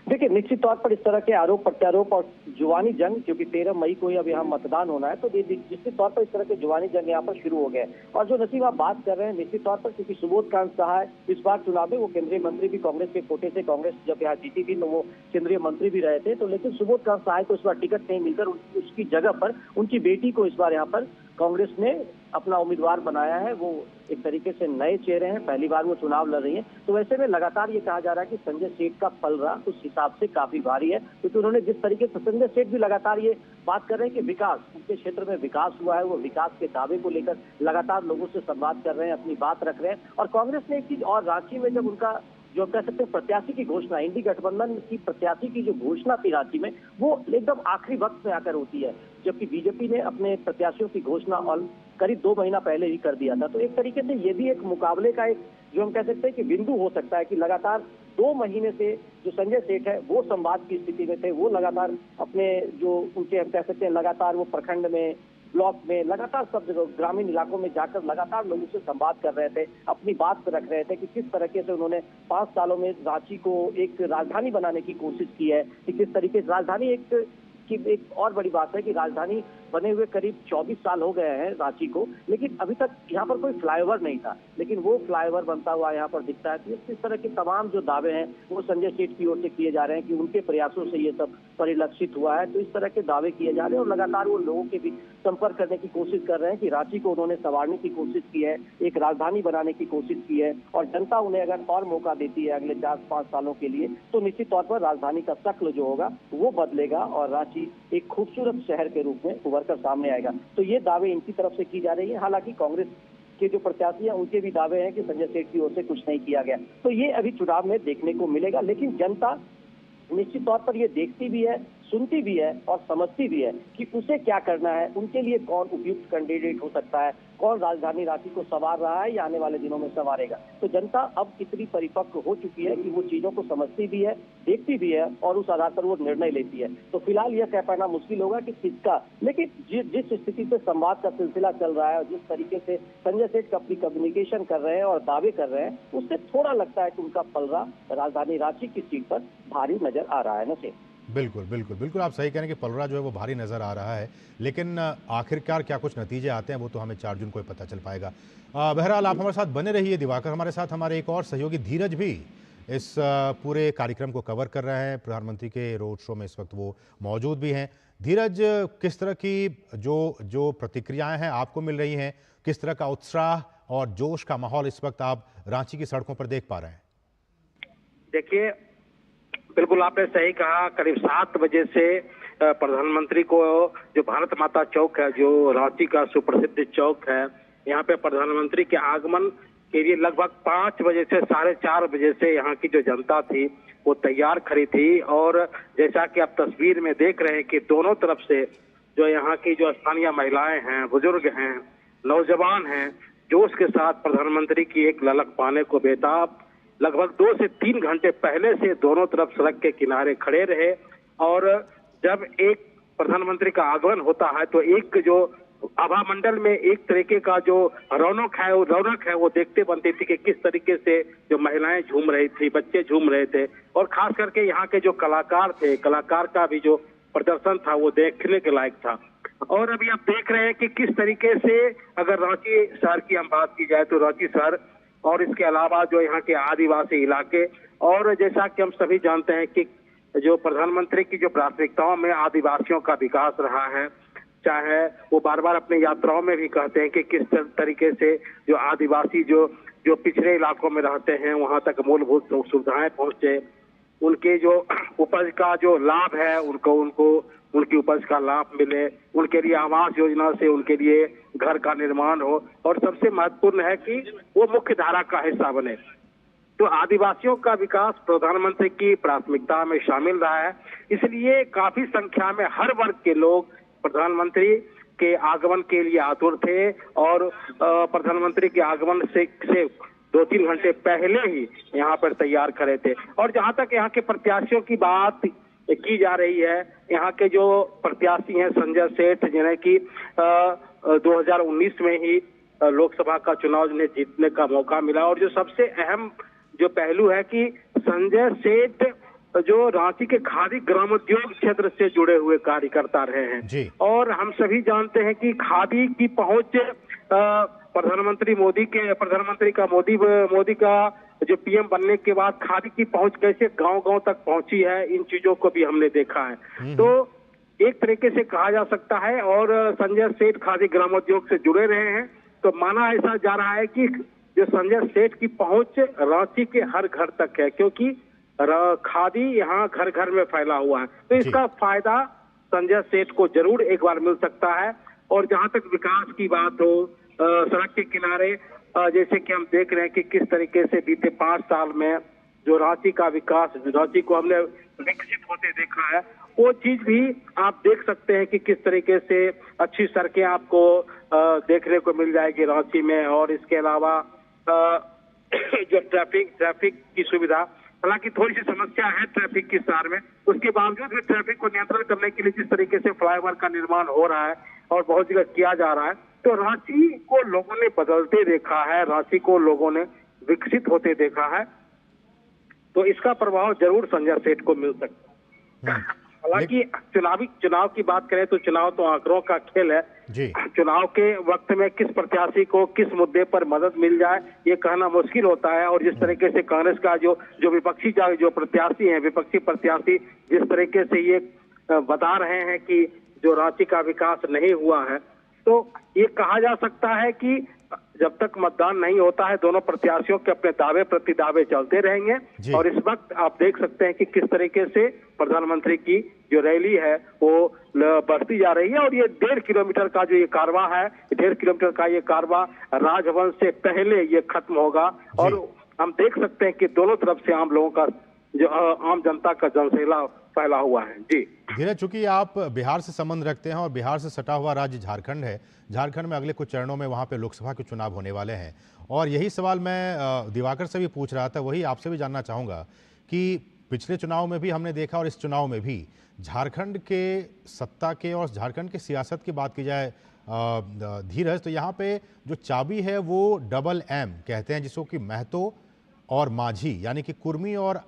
देखिए, निश्चित तौर पर इस तरह के आरोप प्रत्यारोप और जुबानी जंग, क्योंकि 13 मई को ही अब यहाँ मतदान होना है, तो निश्चित तौर पर इस तरह के जुबानी जंग यहाँ पर शुरू हो गए। और जो नसीब आप बात कर रहे हैं, निश्चित तौर पर क्योंकि सुबोध कांत सहाय इस बार चुनाव में वो केंद्रीय मंत्री भी कांग्रेस के कोटे से, कांग्रेस जब यहाँ जीती थी तो वो केंद्रीय मंत्री भी रहे थे, तो लेकिन सुबोध कांत सहाय को इस बार टिकट नहीं मिलकर उसकी जगह पर उनकी बेटी को इस बार यहाँ पर कांग्रेस ने अपना उम्मीदवार बनाया है। वो एक तरीके से नए चेहरे हैं, पहली बार वो चुनाव लड़ रही हैं। तो वैसे में लगातार ये कहा जा रहा है कि संजय सेठ का पलड़ा उस हिसाब से काफी भारी है, क्योंकि उन्होंने जिस तरीके से, संजय सेठ भी लगातार ये बात कर रहे हैं कि विकास, उनके क्षेत्र में विकास हुआ है, वो विकास के दावे को लेकर लगातार लोगों से संवाद कर रहे हैं, अपनी बात रख रहे हैं। और कांग्रेस ने एक चीज और, रांची में जब उनका जो कह सकते हैं प्रत्याशी की घोषणा, इंडी गठबंधन की प्रत्याशी की जो घोषणा थी रांची में, वो एकदम आखिरी वक्त में आकर होती है, जबकि बीजेपी ने अपने प्रत्याशियों की घोषणा और करीब 2 महीना पहले ही कर दिया था। तो एक तरीके से ये भी एक मुकाबले का एक जो हम कह सकते हैं कि बिंदु हो सकता है कि लगातार 2 महीने से जो संजय सेठ है वो संवाद की स्थिति में थे, वो लगातार अपने जो उनके हम कह सकते हैं लगातार वो प्रखंड में, ब्लॉक में, लगातार सब जगह ग्रामीण इलाकों में जाकर लगातार लोगों से संवाद कर रहे थे, अपनी बात रख रहे थे कि किस तरीके से उन्होंने 5 सालों में रांची को एक राजधानी बनाने की कोशिश की है, कि किस तरीके से राजधानी एक और बड़ी बात है कि राजधानी बने हुए करीब 24 साल हो गए हैं रांची को, लेकिन अभी तक यहाँ पर कोई फ्लाईओवर नहीं था, लेकिन वो फ्लाईओवर बनता हुआ यहाँ पर दिखता है। तो इस तरह के तमाम जो दावे हैं वो संजय सेठ की ओर से किए जा रहे हैं कि उनके प्रयासों से ये सब परिलक्षित हुआ है। तो इस तरह के दावे किए जा रहे हैं और लगातार वो लोगों के भी संपर्क करने की कोशिश कर रहे हैं कि रांची को उन्होंने संवारने की कोशिश की है, एक राजधानी बनाने की कोशिश की है, और जनता उन्हें अगर और मौका देती है अगले 4-5 सालों के लिए, तो निश्चित तौर पर राजधानी का शक्ल जो होगा वो बदलेगा और रांची एक खूबसूरत शहर के रूप में उभर कर सामने आएगा। तो ये दावे इनकी तरफ से की जा रही है। हालांकि कांग्रेस के जो प्रत्याशी हैं उनके भी दावे हैं कि संजय सेठ की ओर से कुछ नहीं किया गया। तो ये अभी चुनाव में देखने को मिलेगा, लेकिन जनता निश्चित तौर पर ये देखती भी है, सुनती भी है और समझती भी है कि उसे क्या करना है, उनके लिए कौन उपयुक्त कैंडिडेट हो सकता है, कौन राजधानी रांची को संवार रहा है या आने वाले दिनों में संवारेगा। तो जनता अब इतनी परिपक्व हो चुकी है कि वो चीजों को समझती भी है, देखती भी है और उस आधार पर वो निर्णय लेती है। तो फिलहाल यह कह पाना मुश्किल होगा कि किसका, लेकिन जिस स्थिति से संवाद का सिलसिला चल रहा है और जिस तरीके से संजय सेठ अपनी कम्युनिकेशन कर रहे हैं और दावे कर रहे हैं, उससे थोड़ा लगता है कि उनका पलड़ा राजधानी रांची की सीट पर भारी नजर आ रहा है। नशे बिल्कुल बिल्कुल बिल्कुल आप सही कह रहे हैं कि पलड़ा जो है वो भारी नज़र आ रहा है, लेकिन आखिरकार क्या कुछ नतीजे आते हैं वो तो हमें 4 जून को ही पता चल पाएगा। बहरहाल आप हमारे साथ बने रहिए। दिवाकर हमारे साथ, हमारे एक और सहयोगी धीरज भी इस पूरे कार्यक्रम को कवर कर रहे हैं। प्रधानमंत्री के रोड शो में इस वक्त वो मौजूद भी हैं। धीरज, किस तरह की जो प्रतिक्रियाएं हैं आपको मिल रही हैं, किस तरह का उत्साह और जोश का माहौल इस वक्त आप रांची की सड़कों पर देख पा रहे हैं? देखिए, बिल्कुल आपने सही कहा। करीब 7 बजे से प्रधानमंत्री को जो भारत माता चौक है, जो रांची का सुप्रसिद्ध चौक है, यहाँ पे प्रधानमंत्री के आगमन के लिए लगभग 5 बजे से 4:30 बजे से यहाँ की जो जनता थी वो तैयार खड़ी थी। और जैसा कि आप तस्वीर में देख रहे हैं कि दोनों तरफ से जो यहाँ की जो स्थानीय महिलाएं हैं, बुजुर्ग हैं, नौजवान हैं, जोश के साथ प्रधानमंत्री की एक ललक पाने को बेताब लगभग 2 से 3 घंटे पहले से दोनों तरफ सड़क के किनारे खड़े रहे। और जब एक प्रधानमंत्री का आगमन होता है तो एक जो आभा मंडल में एक तरीके का जो रौनक है वो देखते बनती थी कि किस तरीके से जो महिलाएं झूम रही थी, बच्चे झूम रहे थे, और खास करके यहाँ के जो कलाकार थे, कलाकार का भी जो प्रदर्शन था वो देखने के लायक था। और अभी आप देख रहे हैं कि किस तरीके से अगर रांची शहर की हम बात की जाए तो रांची शहर और इसके अलावा जो यहाँ के आदिवासी इलाके, और जैसा कि हम सभी जानते हैं कि जो प्रधानमंत्री की जो प्राथमिकताओं में आदिवासियों का विकास रहा है, चाहे वो बार बार अपनी यात्राओं में भी कहते हैं कि किस तरीके से जो आदिवासी जो पिछड़े इलाकों में रहते हैं वहां तक मूलभूत सुविधाएं पहुंचे, उनके जो उपज का जो लाभ है उनको उनकी उपज का लाभ मिले, उनके लिए आवास योजना से उनके लिए घर का निर्माण हो, और सबसे महत्वपूर्ण है कि वो मुख्य धारा का हिस्सा बने। तो आदिवासियों का विकास प्रधानमंत्री की प्राथमिकता में शामिल रहा है, इसलिए काफी संख्या में हर वर्ग के लोग प्रधानमंत्री के आगमन के लिए आतुर थे। और प्रधानमंत्री के आगमन से 2-3 घंटे पहले ही यहाँ पर तैयार खड़े थे। और जहाँ तक यहाँ के प्रत्याशियों की बात की जा रही है, यहाँ के जो प्रत्याशी हैं संजय सेठ, जिन्हें कि 2019 में ही लोकसभा का चुनाव जिन्हें जीतने का मौका मिला। और जो सबसे अहम जो पहलू है कि संजय सेठ जो रांची के खादी ग्रामोद्योग क्षेत्र से जुड़े हुए कार्यकर्ता रहे हैं और हम सभी जानते हैं कि खादी की पहुंच प्रधानमंत्री का जो पीएम बनने के बाद खादी की पहुंच कैसे गांव-गांव तक पहुंची है, इन चीजों को भी हमने देखा है। तो एक तरीके से कहा जा सकता है और संजय सेठ खादी ग्रामोद्योग से जुड़े रहे हैं, तो माना ऐसा जा रहा है कि जो संजय सेठ की पहुंच रांची के हर घर तक है, क्योंकि खादी यहाँ घर घर में फैला हुआ है। तो इसका फायदा संजय सेठ को जरूर एक बार मिल सकता है। और जहां तक विकास की बात हो, सड़क के किनारे जैसे कि हम देख रहे हैं कि किस तरीके से बीते 5 साल में जो रांची का विकास, रांची को हमने विकसित होते देखा है, वो चीज भी आप देख सकते हैं कि किस तरीके से अच्छी सड़कें आपको देखने को मिल जाएगी रांची में। और इसके अलावा जो ट्रैफिक की सुविधा, हालांकि थोड़ी सी समस्या है ट्रैफिक की शहर में, उसके बावजूद भी ट्रैफिक को नियंत्रण करने के लिए जिस तरीके से फ्लाईओवर का निर्माण हो रहा है और बहुत जगह किया जा रहा है, तो रांची को लोगों ने बदलते देखा है, रांची को लोगों ने विकसित होते देखा है। तो इसका प्रभाव जरूर संजय सेठ को मिल सकता है। हालांकि चुनाव की बात करें तो चुनाव तो आंकड़ों का खेल है। चुनाव के वक्त में किस प्रत्याशी को किस मुद्दे पर मदद मिल जाए ये कहना मुश्किल होता है। और जिस तरीके से कांग्रेस का जो विपक्षी जो प्रत्याशी हैं, विपक्षी प्रत्याशी जिस तरीके से ये बता रहे हैं कि जो रांची का विकास नहीं हुआ है, तो ये कहा जा सकता है कि जब तक मतदान नहीं होता है दोनों प्रत्याशियों के अपने दावे प्रति दावे चलते रहेंगे। और इस वक्त आप देख सकते हैं कि किस तरीके से प्रधानमंत्री की जो रैली है वो बढ़ती जा रही है। और ये 1.5 किलोमीटर का जो ये कारवा है, 1.5 किलोमीटर का ये कारवा राजभवन से पहले ये खत्म होगा। और हम देख सकते हैं कि दोनों तरफ से आम लोगों का जो आम जनता का जनसैला फैला हुआ है। जी धीरज, चूंकि आप बिहार से संबंध रखते हैं और बिहार से सटा हुआ राज्य झारखंड है, झारखंड में अगले कुछ चरणों में वहां पे लोकसभा के चुनाव होने वाले हैं, और यही सवाल मैं दिवाकर से भी पूछ रहा था, वही आपसे भी जानना चाहूँगा कि पिछले चुनाव में भी हमने देखा और इस चुनाव में भी झारखंड के सत्ता के और झारखंड की सियासत की बात की जाए धीरज, तो यहाँ पे जो चाबी है वो डबल एम कहते हैं, जिसको कि महतो और माझी यानी कि कुर्मी और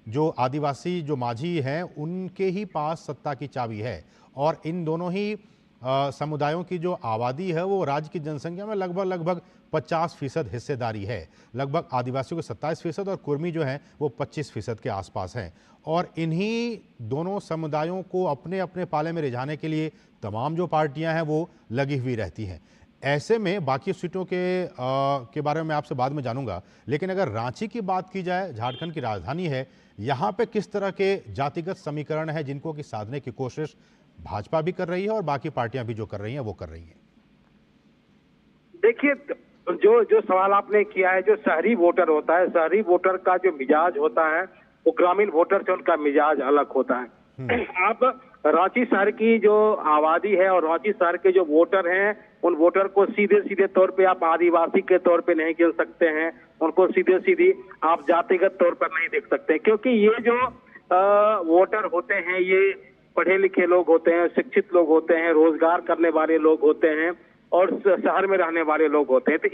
जो आदिवासी जो माझी हैं उनके ही पास सत्ता की चाबी है। और इन दोनों ही समुदायों की जो आबादी है वो राज्य की जनसंख्या में लगभग 50% हिस्सेदारी है। लगभग आदिवासियों के 27% और कुर्मी जो हैं वो 25% के आसपास हैं। और इन्हीं दोनों समुदायों को अपने अपने पाले में रिझाने के लिए तमाम जो पार्टियां हैं वो लगी हुई रहती हैं। ऐसे में बाकी सीटों के बारे में आपसे बाद में जानूंगा, लेकिन अगर रांची की बात की जाए, झारखंड की राजधानी है, यहाँ पे किस तरह के जातिगत समीकरण है जिनको कि साधने की कोशिश भाजपा भी कर रही है और बाकी पार्टियां भी जो कर रही हैं वो कर रही हैं? देखिए, जो सवाल आपने किया है, जो शहरी वोटर होता है, शहरी वोटर का जो मिजाज होता है वो ग्रामीण वोटर से उनका मिजाज अलग होता है। आप रांची शहर की जो आबादी है और रांची शहर के जो वोटर हैं, उन वोटर को सीधे तौर पे आप आदिवासी के तौर पे नहीं गिन सकते हैं, उनको सीधी आप जातिगत तौर पर नहीं देख सकते, क्योंकि ये जो वोटर होते हैं ये पढ़े लिखे लोग होते हैं, शिक्षित लोग होते हैं, रोजगार करने वाले लोग होते हैं और शहर में रहने वाले लोग होते हैं। तो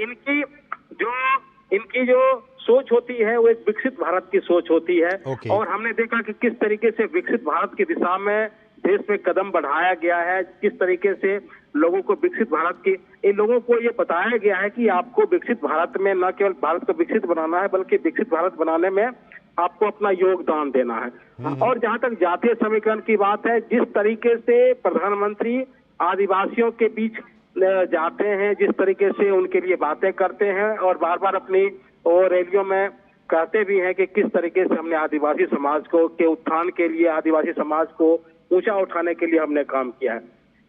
इनकी जो सोच होती है वो एक विकसित भारत की सोच होती है। और हमने देखा कि किस तरीके से विकसित भारत की दिशा में देश में कदम बढ़ाया गया है, किस तरीके से लोगों को विकसित भारत की, इन लोगों को ये बताया गया है कि आपको विकसित भारत में न केवल भारत को विकसित बनाना है बल्कि विकसित भारत बनाने में आपको अपना योगदान देना है। और जहां तक जातीय समीकरण की बात है, जिस तरीके से प्रधानमंत्री आदिवासियों के बीच जाते हैं, जिस तरीके से उनके लिए बातें करते हैं और बार बार अपनी रैलियों में कहते भी हैं कि किस तरीके से हमने आदिवासी समाज को के उत्थान के लिए, आदिवासी समाज को ऊंचा उठाने के लिए हमने काम किया है।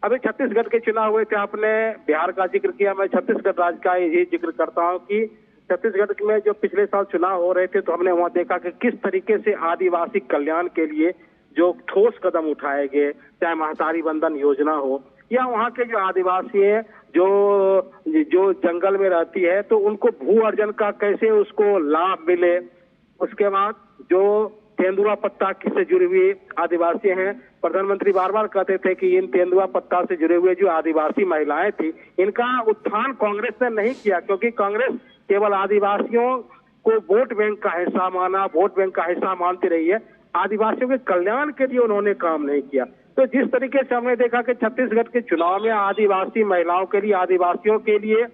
अभी छत्तीसगढ़ के चुनाव हुए थे, आपने बिहार का जिक्र किया, मैं छत्तीसगढ़ राज्य का ये जिक्र करता हूँ कि छत्तीसगढ़ में जो पिछले साल चुनाव हो रहे थे तो हमने वहाँ देखा कि किस तरीके से आदिवासी कल्याण के लिए जो ठोस कदम उठाए गए, चाहे महतारी बंधन योजना हो या वहाँ के जो आदिवासी है जो जंगल में रहती है तो उनको भू अर्जन का कैसे उसको लाभ मिले, उसके बाद जो तेंदुआ पत्ता से जुड़े हुए आदिवासी हैं। प्रधानमंत्री बार बार कहते थे कि इन तेंदुआ पत्ता से जुड़े हुए जो आदिवासी महिलाएं थी, इनका उत्थान कांग्रेस ने नहीं किया, क्योंकि कांग्रेस केवल आदिवासियों को वोट बैंक का हिस्सा माना, वोट बैंक का हिस्सा मानती रही है। आदिवासियों के कल्याण के लिए उन्होंने काम नहीं किया। तो जिस तरीके से हमने देखा कि छत्तीसगढ़ के चुनाव में आदिवासी महिलाओं के लिए, आदिवासियों के लिए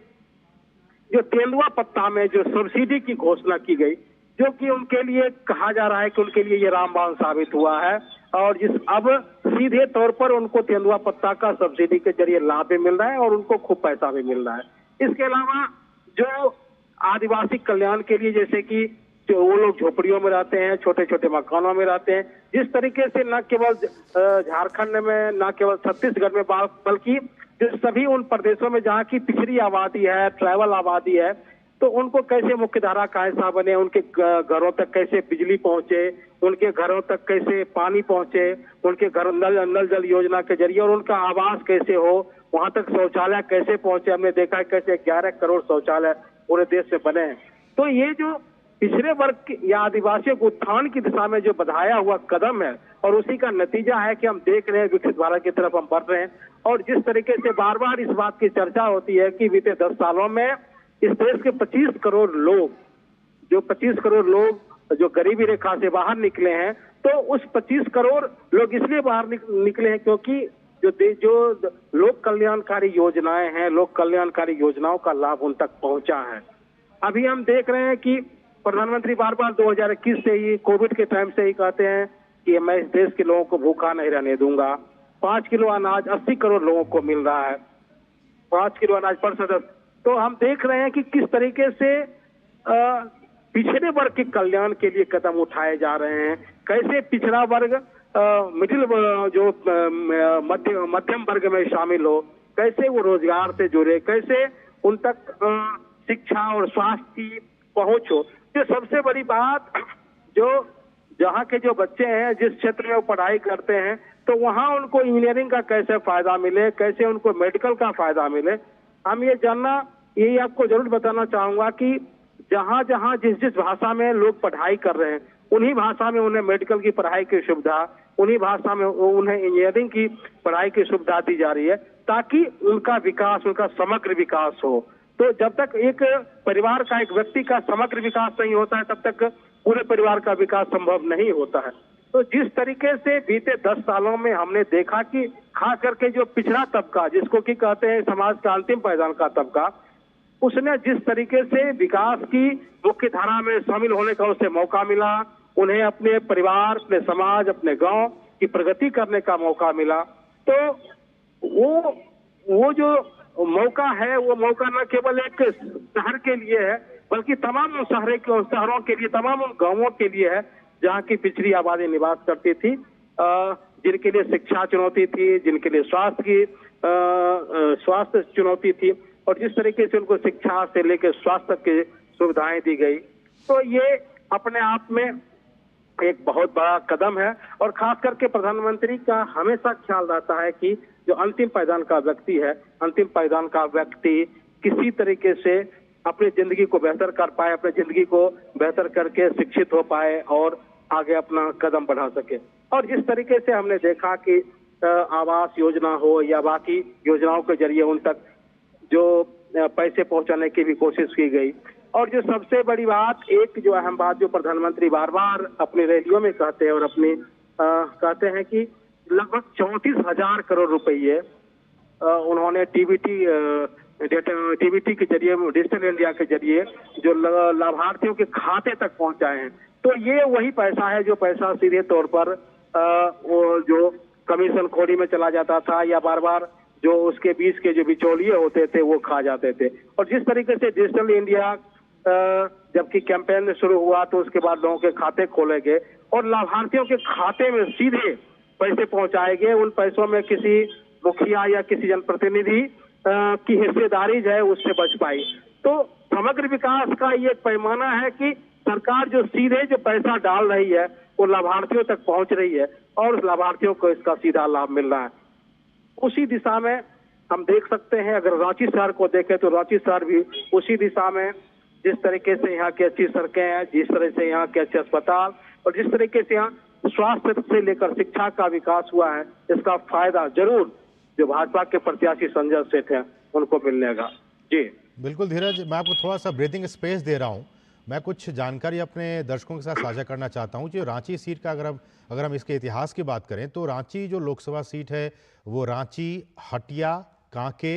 जो तेंदुआ पत्ता में जो सब्सिडी की घोषणा की गई, जो कि उनके लिए कहा जा रहा है कि उनके लिए ये रामबाण साबित हुआ है, और जिस अब सीधे तौर पर उनको तेंदुआ पत्ता का सब्सिडी के जरिए लाभ भी मिल रहा है और उनको खूब पैसा भी मिल रहा है। इसके अलावा जो आदिवासी कल्याण के लिए, जैसे कि जो वो लोग झोपड़ियों में रहते हैं, छोटे छोटे मकानों में रहते हैं, जिस तरीके से न केवल झारखंड में, न केवल छत्तीसगढ़ में, बल्कि जो सभी उन प्रदेशों में जहाँ की पिछड़ी आबादी है, ट्राइबल आबादी है, तो उनको कैसे मुख्यधारा का हिस्सा बने, उनके घरों तक कैसे बिजली पहुंचे, उनके घरों तक कैसे पानी पहुंचे, उनके घर नल जल योजना के जरिए, और उनका आवास कैसे हो, वहां तक शौचालय कैसे पहुंचे। हमने देखा है कैसे 11 करोड़ शौचालय पूरे देश में बने हैं। तो ये जो पिछड़े वर्ग या आदिवासियों को उत्थान की दिशा में जो बढ़ाया हुआ कदम है, और उसी का नतीजा है कि हम देख रहे हैं विकसित भारत की तरफ हम बढ़ रहे हैं। और जिस तरीके से बार बार इस बात की चर्चा होती है कि बीते 10 सालों में इस देश के 25 करोड़ लोग जो गरीबी रेखा से बाहर निकले हैं, तो उस 25 करोड़ लोग इसलिए बाहर निकले हैं क्योंकि जो लोक कल्याणकारी योजनाएं हैं, लोक कल्याणकारी योजनाओं का लाभ उन तक पहुंचा है। अभी हम देख रहे हैं कि प्रधानमंत्री बार बार 2021 से ही, कोविड के टाइम से ही कहते हैं कि मैं इस देश के लोगों को भूखा नहीं रहने दूंगा। 5 किलो अनाज 80 करोड़ लोगों को मिल रहा है, 5 किलो अनाज पर सदस्य। तो हम देख रहे हैं कि किस तरीके से पिछड़े वर्ग के कल्याण के लिए कदम उठाए जा रहे हैं, कैसे पिछड़ा वर्ग मिडिल जो मध्यम वर्ग में शामिल हो, कैसे वो रोजगार से जुड़े, कैसे उन तक शिक्षा और स्वास्थ्य की पहुंच हो। ये सबसे बड़ी बात, जो जहाँ के जो बच्चे हैं, जिस क्षेत्र में वो पढ़ाई करते हैं, तो वहाँ उनको इंजीनियरिंग का कैसे फायदा मिले, कैसे उनको मेडिकल का फायदा मिले। हम ये जानना, यही आपको जरूर बताना चाहूंगा कि जहाँ जहाँ जिस भाषा में लोग पढ़ाई कर रहे हैं, उन्हीं भाषा में उन्हें मेडिकल की पढ़ाई की सुविधा, उन्हीं भाषा में उन्हें इंजीनियरिंग की पढ़ाई की सुविधा दी जा रही है, ताकि उनका विकास, उनका समग्र विकास हो। तो जब तक एक परिवार का, एक व्यक्ति का समग्र विकास नहीं होता है, तब तक पूरे परिवार का विकास संभव नहीं होता है। तो जिस तरीके से बीते 10 सालों में हमने देखा कि खास करके जो पिछड़ा तबका, जिसको कि कहते हैं समाज का अंतिम पायदान का तबका, उसने जिस तरीके से विकास की मुख्य धारा में शामिल होने का उसे मौका मिला, उन्हें अपने परिवार, अपने समाज, अपने गांव की प्रगति करने का मौका मिला, तो वो जो मौका है, वो मौका न केवल एक शहर के लिए है, बल्कि तमाम उन शहरों के लिए, तमाम उन गांवों के लिए है जहाँ की पिछड़ी आबादी निवास करती थी, जिनके लिए शिक्षा चुनौती थी, जिनके लिए स्वास्थ्य चुनौती थी, और जिस तरीके से उनको शिक्षा से लेकर स्वास्थ्य की सुविधाएं दी गई। तो ये अपने आप में एक बहुत बड़ा कदम है। और खास करके प्रधानमंत्री का हमेशा ख्याल रहता है कि जो अंतिम पायदान का व्यक्ति है, अंतिम पायदान का व्यक्ति किसी तरीके से अपनी जिंदगी को बेहतर कर पाए, अपनी जिंदगी को बेहतर करके शिक्षित हो पाए और आगे अपना कदम बढ़ा सके। और जिस तरीके से हमने देखा कि आवास योजना हो या बाकी योजनाओं के जरिए उन तक जो पैसे पहुंचाने की भी कोशिश की गई। और जो सबसे बड़ी बात, एक जो अहम बात जो प्रधानमंत्री बार बार अपनी रैलियों में कहते हैं और अपनी कहते हैं कि लगभग 34,000 करोड़ रुपये उन्होंने टीबीटी के जरिए, डिजिटल इंडिया के जरिए जो लाभार्थियों के खाते तक पहुंचाए हैं। तो ये वही पैसा है जो पैसा सीधे तौर पर वो जो कमीशन खोरी में चला जाता था, या बार बार जो उसके बीच के जो बिचौलिए होते थे वो खा जाते थे। और जिस तरीके से डिजिटल इंडिया जबकि कैंपेन शुरू हुआ, तो उसके बाद लोगों के खाते खोले गए और लाभार्थियों के खाते में सीधे पैसे पहुंचाए गए। उन पैसों में किसी मुखिया या किसी जनप्रतिनिधि की हिस्सेदारी जो है उससे बच पाई। तो समग्र विकास का ये पैमाना है कि सरकार जो सीधे जो पैसा डाल रही है वो लाभार्थियों तक पहुंच रही है और लाभार्थियों को इसका सीधा लाभ मिल रहा है। उसी दिशा में हम देख सकते हैं, अगर रांची शहर को देखें तो रांची शहर भी उसी दिशा में, जिस तरीके से यहाँ की अच्छी सड़कें हैं, जिस तरह से यहाँ के अच्छे अस्पताल, और जिस तरीके से यहाँ स्वास्थ्य से लेकर शिक्षा का विकास हुआ है, इसका फायदा जरूर जो भाजपा के प्रत्याशी संजय सेठ हैं उनको मिलने का। जी बिल्कुल धीरज, मैं आपको थोड़ा सा ब्रीथिंग स्पेस दे रहा हूं। मैं कुछ जानकारी अपने दर्शकों के साथ साझा करना चाहता हूं। जो रांची सीट का अगर हम इसके इतिहास की बात करें तो रांची जो लोकसभा सीट है वो रांची, हटिया, कांके,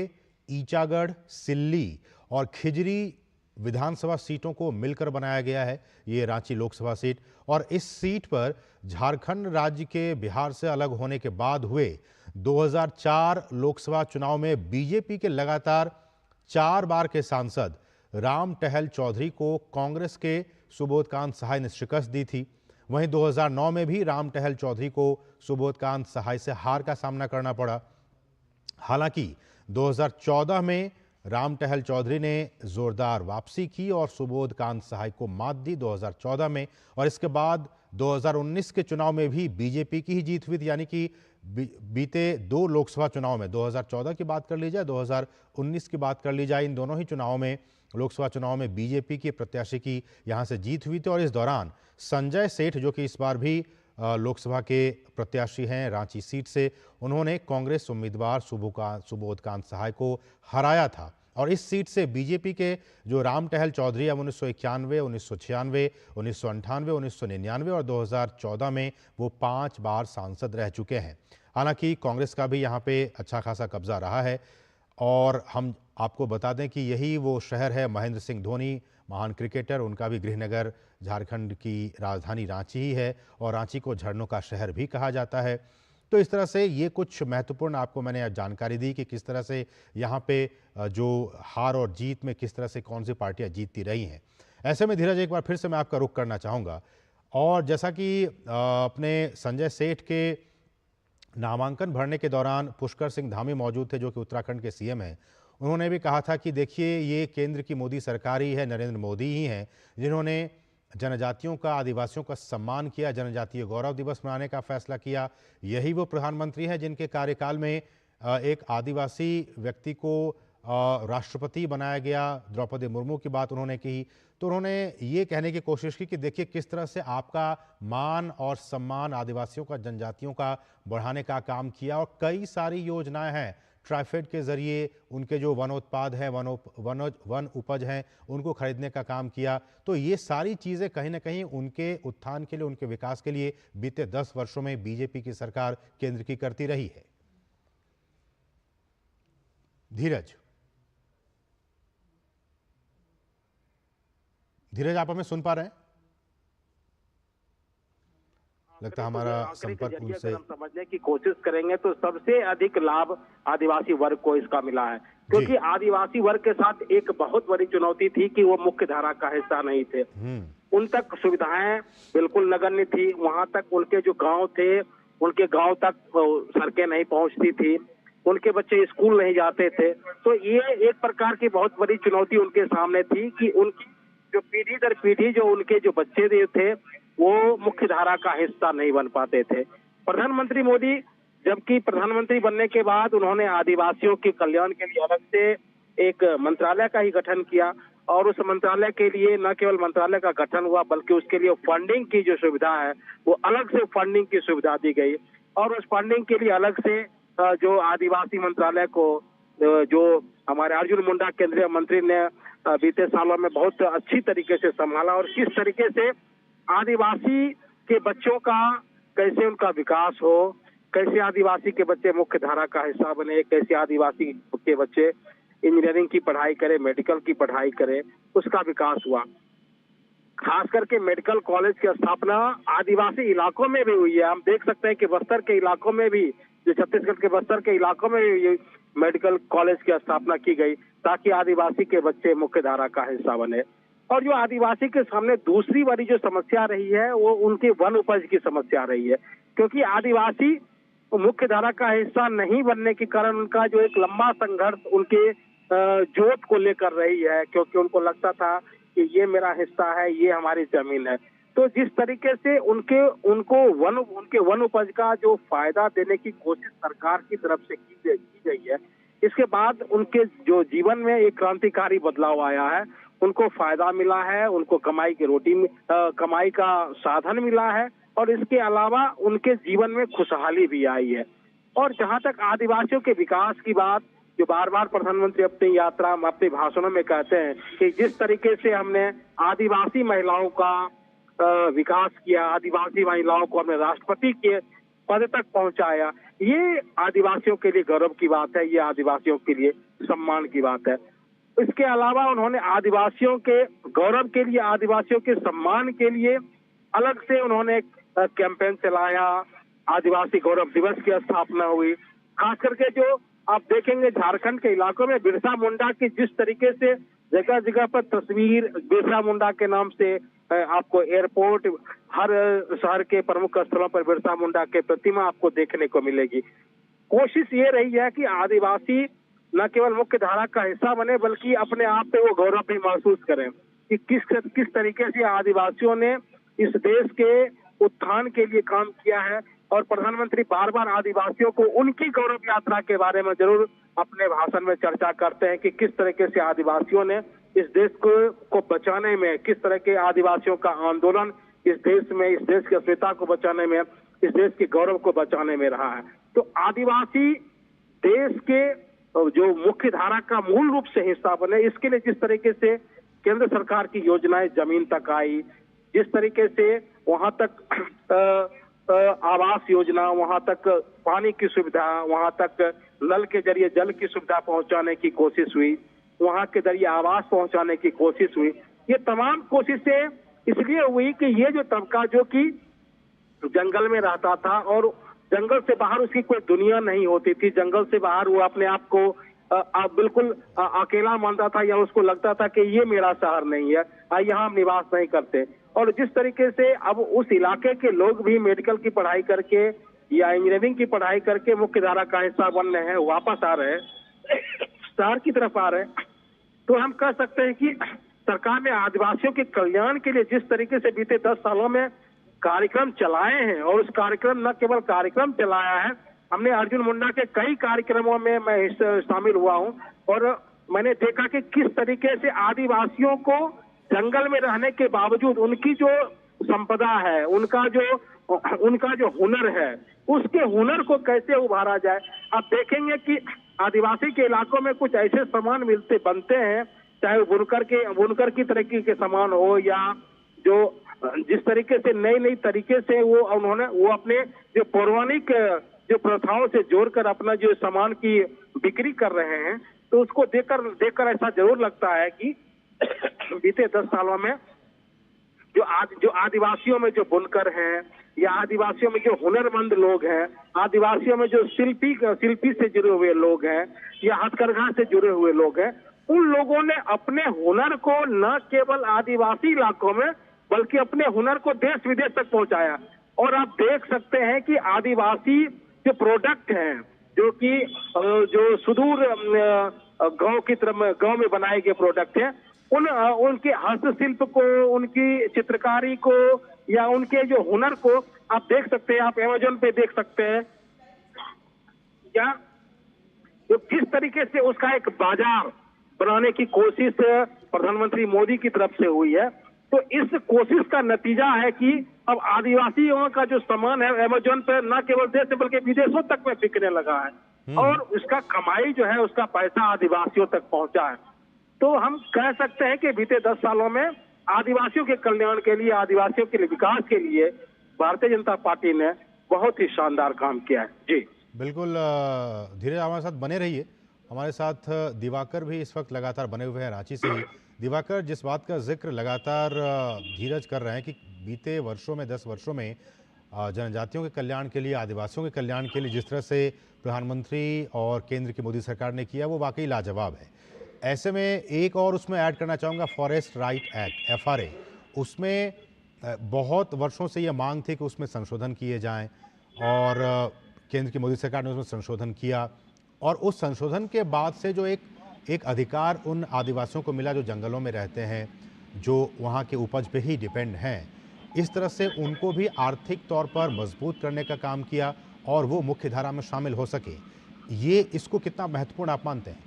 ईचागढ़, सिल्ली और खिजरी विधानसभा सीटों को मिलकर बनाया गया है ये रांची लोकसभा सीट। और इस सीट पर झारखंड राज्य के बिहार से अलग होने के बाद हुए 2004 लोकसभा चुनाव में बीजेपी के लगातार 4 बार के सांसद राम टहल चौधरी को कांग्रेस के सुबोधकांत सहाय ने शिकस्त दी थी। वहीं 2009 में भी राम टहल चौधरी को सुबोधकांत सहाय से हार का सामना करना पड़ा। हालांकि 2014 में राम टहल चौधरी ने जोरदार वापसी की और सुबोधकांत सहाय को मात दी 2014 में। और इसके बाद 2019 के चुनाव में भी बीजेपी की ही जीत हुई थी, यानी कि बीते 2 लोकसभा चुनाव में 2014 की बात कर ली जाए, 2019 की बात कर ली जाए, इन दोनों ही चुनावों में लोकसभा चुनाव में बीजेपी के प्रत्याशी की यहां से जीत हुई थी। और इस दौरान संजय सेठ, जो कि इस बार भी लोकसभा के प्रत्याशी हैं रांची सीट से, उन्होंने कांग्रेस उम्मीदवार सुबोधकांत सहाय को हराया था। और इस सीट से बीजेपी के जो राम टहल चौधरी अब 1991, 1996, 1998, 1999 और 2014 में वो 5 बार सांसद रह चुके हैं। हालांकि कांग्रेस का भी यहाँ पे अच्छा खासा कब्जा रहा है। और हम आपको बता दें कि यही वो शहर है, महेंद्र सिंह धोनी महान क्रिकेटर, उनका भी गृहनगर झारखंड की राजधानी रांची ही है और रांची को झरनों का शहर भी कहा जाता है। तो इस तरह से ये कुछ महत्वपूर्ण आपको मैंने जानकारी दी कि किस तरह से यहाँ पे जो हार और जीत में किस तरह से कौन सी पार्टियाँ जीतती रही हैं। ऐसे में धीरज एक बार फिर से मैं आपका रुख करना चाहूँगा। और जैसा कि अपने संजय सेठ के नामांकन भरने के दौरान पुष्कर सिंह धामी मौजूद थे, जो कि उत्तराखंड के सीएम हैं, उन्होंने भी कहा था कि देखिए ये केंद्र की मोदी सरकार ही है, नरेंद्र मोदी ही हैं जिन्होंने जनजातियों का, आदिवासियों का सम्मान किया, जनजातीय गौरव दिवस मनाने का फैसला किया। यही वो प्रधानमंत्री हैं जिनके कार्यकाल में एक आदिवासी व्यक्ति को राष्ट्रपति बनाया गया। द्रौपदी मुर्मू की बात उन्होंने की, तो उन्होंने ये कहने की कोशिश की कि देखिए किस तरह से आपका मान और सम्मान आदिवासियों का, जनजातियों का बढ़ाने का काम किया। और कई सारी योजनाएं हैं ट्राइफेड के जरिए, उनके जो वनोत्पाद हैं, वन उपज हैं, उनको खरीदने का काम किया। तो ये सारी चीज़ें कहीं ना कहीं उनके उत्थान के लिए, उनके विकास के लिए बीते 10 वर्षों में बीजेपी की सरकार केंद्र की करती रही है। धीरज आप हमें सुन पा रहे हैं? लगता है हमारा संपर्क उनसे हम समझने की कोशिश करेंगे तो सबसे अधिक लाभ आदिवासी वर्ग को इसका मिला है, क्योंकि आदिवासी वर्ग के साथ एक बहुत बड़ी चुनौती थी कि वो मुख्य धारा का हिस्सा नहीं थे। उन तक सुविधाएं बिल्कुल नगण्य थी। वहां तक उनके जो गांव थे, उनके गांव तक सड़कें नहीं पहुंचती थी, उनके बच्चे स्कूल नहीं जाते थे। तो ये एक प्रकार की बहुत बड़ी चुनौती उनके सामने थी कि उनकी जो पीढ़ी दर पीढ़ी जो उनके जो बच्चे थे वो मुख्य धारा का हिस्सा नहीं बन पाते थे। प्रधानमंत्री मोदी जबकि प्रधानमंत्री बनने के बाद उन्होंने आदिवासियों के कल्याण के लिए अलग से एक मंत्रालय का ही गठन किया और उस मंत्रालय के लिए न केवल मंत्रालय का गठन हुआ बल्कि उसके लिए फंडिंग की जो सुविधा है वो अलग से फंडिंग की सुविधा दी गई। और उस फंडिंग के लिए अलग से जो आदिवासी मंत्रालय को जो हमारे अर्जुन मुंडा केंद्रीय मंत्री ने बीते सालों में बहुत अच्छी तरीके से संभाला और किस तरीके से आदिवासी के बच्चों का कैसे उनका विकास हो, कैसे आदिवासी के बच्चे मुख्य धारा का हिस्सा बने, कैसे आदिवासी के बच्चे इंजीनियरिंग की पढ़ाई करें, मेडिकल की पढ़ाई करें, उसका विकास हुआ। खास करके मेडिकल कॉलेज की स्थापना आदिवासी इलाकों में भी हुई है। हम देख सकते हैं कि बस्तर के इलाकों में भी, जो छत्तीसगढ़ के बस्तर के इलाकों में भी मेडिकल कॉलेज की स्थापना की गई ताकि आदिवासी के बच्चे मुख्य धारा का हिस्सा बने। और जो आदिवासी के सामने दूसरी बड़ी जो समस्या रही है वो उनके वन उपज की समस्या रही है, क्योंकि आदिवासी मुख्य धारा का हिस्सा नहीं बनने के कारण उनका जो एक लंबा संघर्ष उनके जोत को लेकर रही है, क्योंकि उनको लगता था कि ये मेरा हिस्सा है, ये हमारी जमीन है। तो जिस तरीके से उनके वन उपज का जो फायदा देने की कोशिश सरकार की तरफ से की गई है, इसके बाद उनके जो जीवन में एक क्रांतिकारी बदलाव आया है उनको फायदा मिला है, उनको कमाई की कमाई का साधन मिला है और इसके अलावा उनके जीवन में खुशहाली भी आई है। और जहां तक आदिवासियों के विकास की बात, जो बार बार प्रधानमंत्री अपनी यात्रा में अपने भाषणों में कहते हैं कि जिस तरीके से हमने आदिवासी महिलाओं का विकास किया, आदिवासी महिलाओं को हमने राष्ट्रपति के पद तक पहुंचाया, ये आदिवासियों के लिए गौरव की बात है, ये आदिवासियों के लिए सम्मान की बात है। इसके अलावा उन्होंने आदिवासियों के गौरव के लिए, आदिवासियों के सम्मान के लिए अलग से उन्होंने एक कैंपेन चलाया। आदिवासी गौरव दिवस की स्थापना हुई। खास करके जो आप देखेंगे झारखंड के इलाकों में बिरसा मुंडा की जिस तरीके से जगह जगह पर तस्वीर बिरसा मुंडा के नाम से आपको एयरपोर्ट, हर शहर के प्रमुख स्थलों पर बिरसा मुंडा के प्रतिमा आपको देखने को मिलेगी। कोशिश ये रही है कि आदिवासी न केवल मुख्य धारा का हिस्सा बने बल्कि अपने आप पे वो गौरव भी महसूस करें कि किस तरीके से आदिवासियों ने इस देश के उत्थान के लिए काम किया है। और प्रधानमंत्री बार बार आदिवासियों को उनकी गौरव यात्रा के बारे में जरूर अपने भाषण में चर्चा करते हैं कि किस तरीके से आदिवासियों ने इस देश को बचाने में, किस तरह के आदिवासियों का आंदोलन इस देश में, इस देश की अस्मिता को बचाने में, इस देश के गौरव को बचाने में रहा है। तो आदिवासी देश के जो मुख्य धारा का मूल रूप से हिस्सा बने, इसके लिए जिस तरीके से केंद्र सरकार की योजनाएं जमीन तक आई, जिस तरीके से वहां तक आवास योजना, वहां तक पानी की सुविधा, वहां तक नल के जरिए जल की सुविधा पहुंचाने की कोशिश हुई, वहां के जरिए आवास पहुंचाने की कोशिश हुई। ये तमाम कोशिशें इसलिए हुई कि ये जो तबका जो कि जंगल में रहता था और जंगल से बाहर उसकी कोई दुनिया नहीं होती थी, जंगल से बाहर वो अपने आप को बिल्कुल अकेला मानता था या उसको लगता था कि ये मेरा शहर नहीं है, यहाँ हम निवास नहीं करते। और जिस तरीके से अब उस इलाके के लोग भी मेडिकल की पढ़ाई करके या इंजीनियरिंग की पढ़ाई करके मुख्य धारा का हिस्सा बन रहे हैं, वापस आ रहे हैं, शहर की तरफ आ रहे हैं, तो हम कह सकते हैं कि सरकार ने आदिवासियों के कल्याण के लिए जिस तरीके से बीते 10 सालों में कार्यक्रम चलाए हैं, और उस कार्यक्रम न केवल कार्यक्रम चलाया है, हमने अर्जुन मुंडा के कई कार्यक्रमों में मैं शामिल हुआ हूं और मैंने देखा कि किस तरीके से आदिवासियों को जंगल में रहने के बावजूद उनकी जो संपदा है, उनका जो हुनर है, उसके हुनर को कैसे उभारा जाए। आप देखेंगे कि आदिवासी के इलाकों में कुछ ऐसे सामान बनते हैं, चाहे बुनकर की तरीके के सामान हो या जो जिस तरीके से नई तरीके से वो अपने जो पौराणिक जो प्रथाओं से जोड़कर अपना जो सामान की बिक्री कर रहे हैं, तो उसको देखकर ऐसा जरूर लगता है कि बीते 10 सालों में जो आदिवासियों में जो बुनकर हैं या आदिवासियों में जो हुनरमंद लोग हैं, आदिवासियों में जो शिल्पी से जुड़े हुए लोग हैं या हथकरघा से जुड़े हुए लोग हैं, उन लोगों ने अपने हुनर को न केवल आदिवासी इलाकों में बल्कि अपने हुनर को देश विदेश तक पहुंचाया। और आप देख सकते हैं कि आदिवासी जो प्रोडक्ट हैं, जो सुदूर गांव में बनाए गए प्रोडक्ट हैं, उनके हस्तशिल्प को, उनकी चित्रकारी को या उनके जो हुनर को आप देख सकते हैं, आप अमेज़न पे देख सकते हैं, या तो किस तरीके से उसका एक बाजार बनाने की कोशिश प्रधानमंत्री मोदी की तरफ से हुई है। तो इस कोशिश का नतीजा है कि अब आदिवासियों का जो सामान है अमेज़न पर न केवल देश में बल्कि विदेशों तक में बिकने लगा है और उसका कमाई जो है, उसका पैसा आदिवासियों तक पहुंचा है। तो हम कह सकते हैं कि बीते 10 सालों में आदिवासियों के कल्याण के लिए, आदिवासियों के लिए विकास के लिए भारतीय जनता पार्टी ने बहुत ही शानदार काम किया है। जी बिल्कुल, धीरे हमारे साथ बने रहिए। हमारे साथ दिवाकर भी इस वक्त लगातार बने हुए हैं रांची से ही। दिवाकर, जिस बात का जिक्र लगातार धीरज कर रहे हैं कि बीते वर्षों में 10 वर्षों में जनजातियों के कल्याण के लिए, आदिवासियों के कल्याण के लिए जिस तरह से प्रधानमंत्री और केंद्र की मोदी सरकार ने किया, वो वाकई लाजवाब है। ऐसे में एक और उसमें ऐड करना चाहूँगा, फॉरेस्ट राइट एक्ट FRA, उसमें बहुत वर्षों से ये मांग थी कि उसमें संशोधन किए जाएं और केंद्र की मोदी सरकार ने उसमें संशोधन किया और उस संशोधन के बाद से जो एक अधिकार उन आदिवासियों को मिला जो जंगलों में रहते हैं, जो वहाँ के उपज पे ही डिपेंड हैं, इस तरह से उनको भी आर्थिक तौर पर मजबूत करने का काम किया और वो मुख्य धारा में शामिल हो सके। ये इसको कितना महत्वपूर्ण आप मानते हैं?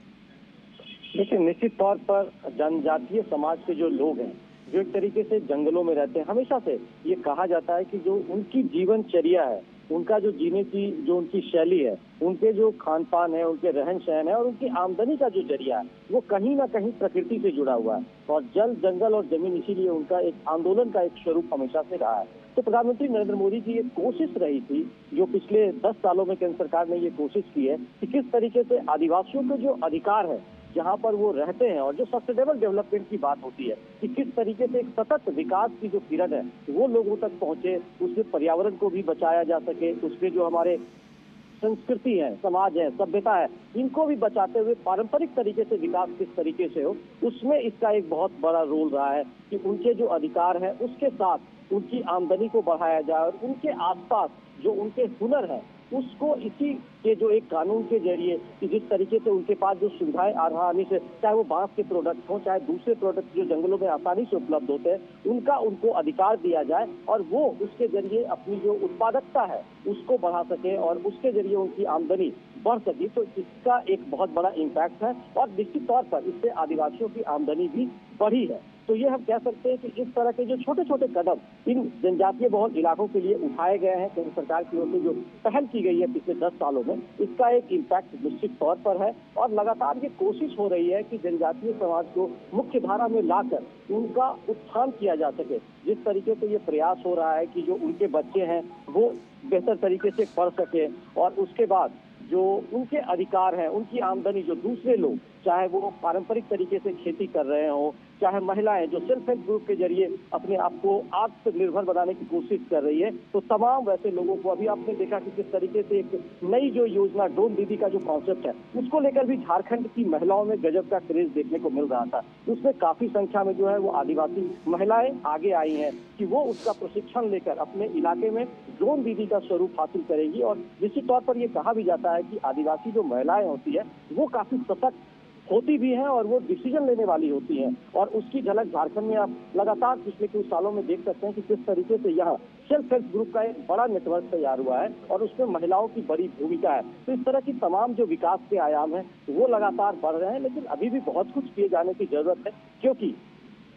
देखिए, निश्चित तौर पर जनजातीय समाज के जो लोग हैं, जो एक तरीके से जंगलों में रहते हैं, हमेशा से ये कहा जाता है कि जो उनकी जीवनचर्या है, उनका जो जीने की जो उनकी शैली है, उनके जो खान पान है, उनके रहन सहन है और उनकी आमदनी का जो जरिया है, वो कहीं ना कहीं प्रकृति से जुड़ा हुआ है। और जल, जंगल और जमीन इसीलिए उनका एक आंदोलन का एक स्वरूप हमेशा से रहा है। तो प्रधानमंत्री नरेंद्र मोदी की ये कोशिश रही थी, जो पिछले 10 सालों में केंद्र सरकार ने ये कोशिश की है कि किस तरीके से आदिवासियों के जो अधिकार है, जहाँ पर वो रहते हैं और जो सस्टेनेबल डेवलपमेंट की बात होती है कि किस तरीके से एक सतत विकास की जो किरण है वो लोगों तक पहुंचे, उससे पर्यावरण को भी बचाया जा सके, उसके जो हमारे संस्कृति है, समाज है, सभ्यता है, इनको भी बचाते हुए पारंपरिक तरीके से विकास किस तरीके से हो, उसमें इसका एक बहुत बड़ा रोल रहा है कि उनके जो अधिकार है उसके साथ उनकी आमदनी को बढ़ाया जाए और उनके आसपास जो उनके हुनर है उसको इसी के जो एक कानून के जरिए कि जिस तरीके से उनके पास जो सुविधाएं आसानी से, चाहे वो बांस के प्रोडक्ट हो, चाहे दूसरे प्रोडक्ट जो जंगलों में आसानी से उपलब्ध होते हैं, उनका उनको अधिकार दिया जाए और वो उसके जरिए अपनी जो उत्पादकता है उसको बढ़ा सके और उसके जरिए उनकी आमदनी बढ़ सके। तो इसका एक बहुत बड़ा इम्पैक्ट है और निश्चित तौर पर इससे आदिवासियों की आमदनी भी बढ़ी है। तो ये हम कह सकते हैं कि इस तरह के जो छोटे छोटे कदम इन जनजातीय बहुल इलाकों के लिए उठाए गए हैं केंद्र सरकार की ओर से, जो पहल की गई है पिछले 10 सालों में, इसका एक इम्पैक्ट निश्चित तौर पर है। और लगातार ये कोशिश हो रही है कि जनजातीय समाज को मुख्य धारा में लाकर उनका उत्थान किया जा सके। जिस तरीके से ये प्रयास हो रहा है कि जो उनके बच्चे हैं वो बेहतर तरीके से पढ़ सके और उसके बाद जो उनके अधिकार हैं, उनकी आमदनी, जो दूसरे लोग चाहे वो पारंपरिक तरीके से खेती कर रहे हो, चाहे महिलाएं जो सेल्फ हेल्प ग्रुप के जरिए अपने आप को आत्मनिर्भर बनाने की कोशिश कर रही है, तो तमाम वैसे लोगों को अभी आपने देखा कि किस तरीके से एक नई जो योजना ड्रोन दीदी का जो कॉन्सेप्ट है उसको लेकर भी झारखंड की महिलाओं में गजब का क्रेज देखने को मिल रहा था। उसमें काफी संख्या में जो है वो आदिवासी महिलाएं आगे आई हैं कि वो उसका प्रशिक्षण लेकर अपने इलाके में ड्रोन दीदी का स्वरूप हासिल करेगी। और निश्चित तौर पर ये कहा भी जाता है कि आदिवासी जो महिलाएं होती है वो काफी सशक्त होती भी हैं और वो डिसीजन लेने वाली होती हैं और उसकी झलक झारखंड में आप लगातार पिछले कुछ सालों में देख सकते हैं कि किस तरीके से यहाँ सेल्फ हेल्प ग्रुप का एक बड़ा नेटवर्क तैयार हुआ है और उसमें महिलाओं की बड़ी भूमिका है। तो इस तरह की तमाम जो विकास के आयाम हैं वो लगातार बढ़ रहे हैं, लेकिन अभी भी बहुत कुछ किए जाने की जरूरत है, क्योंकि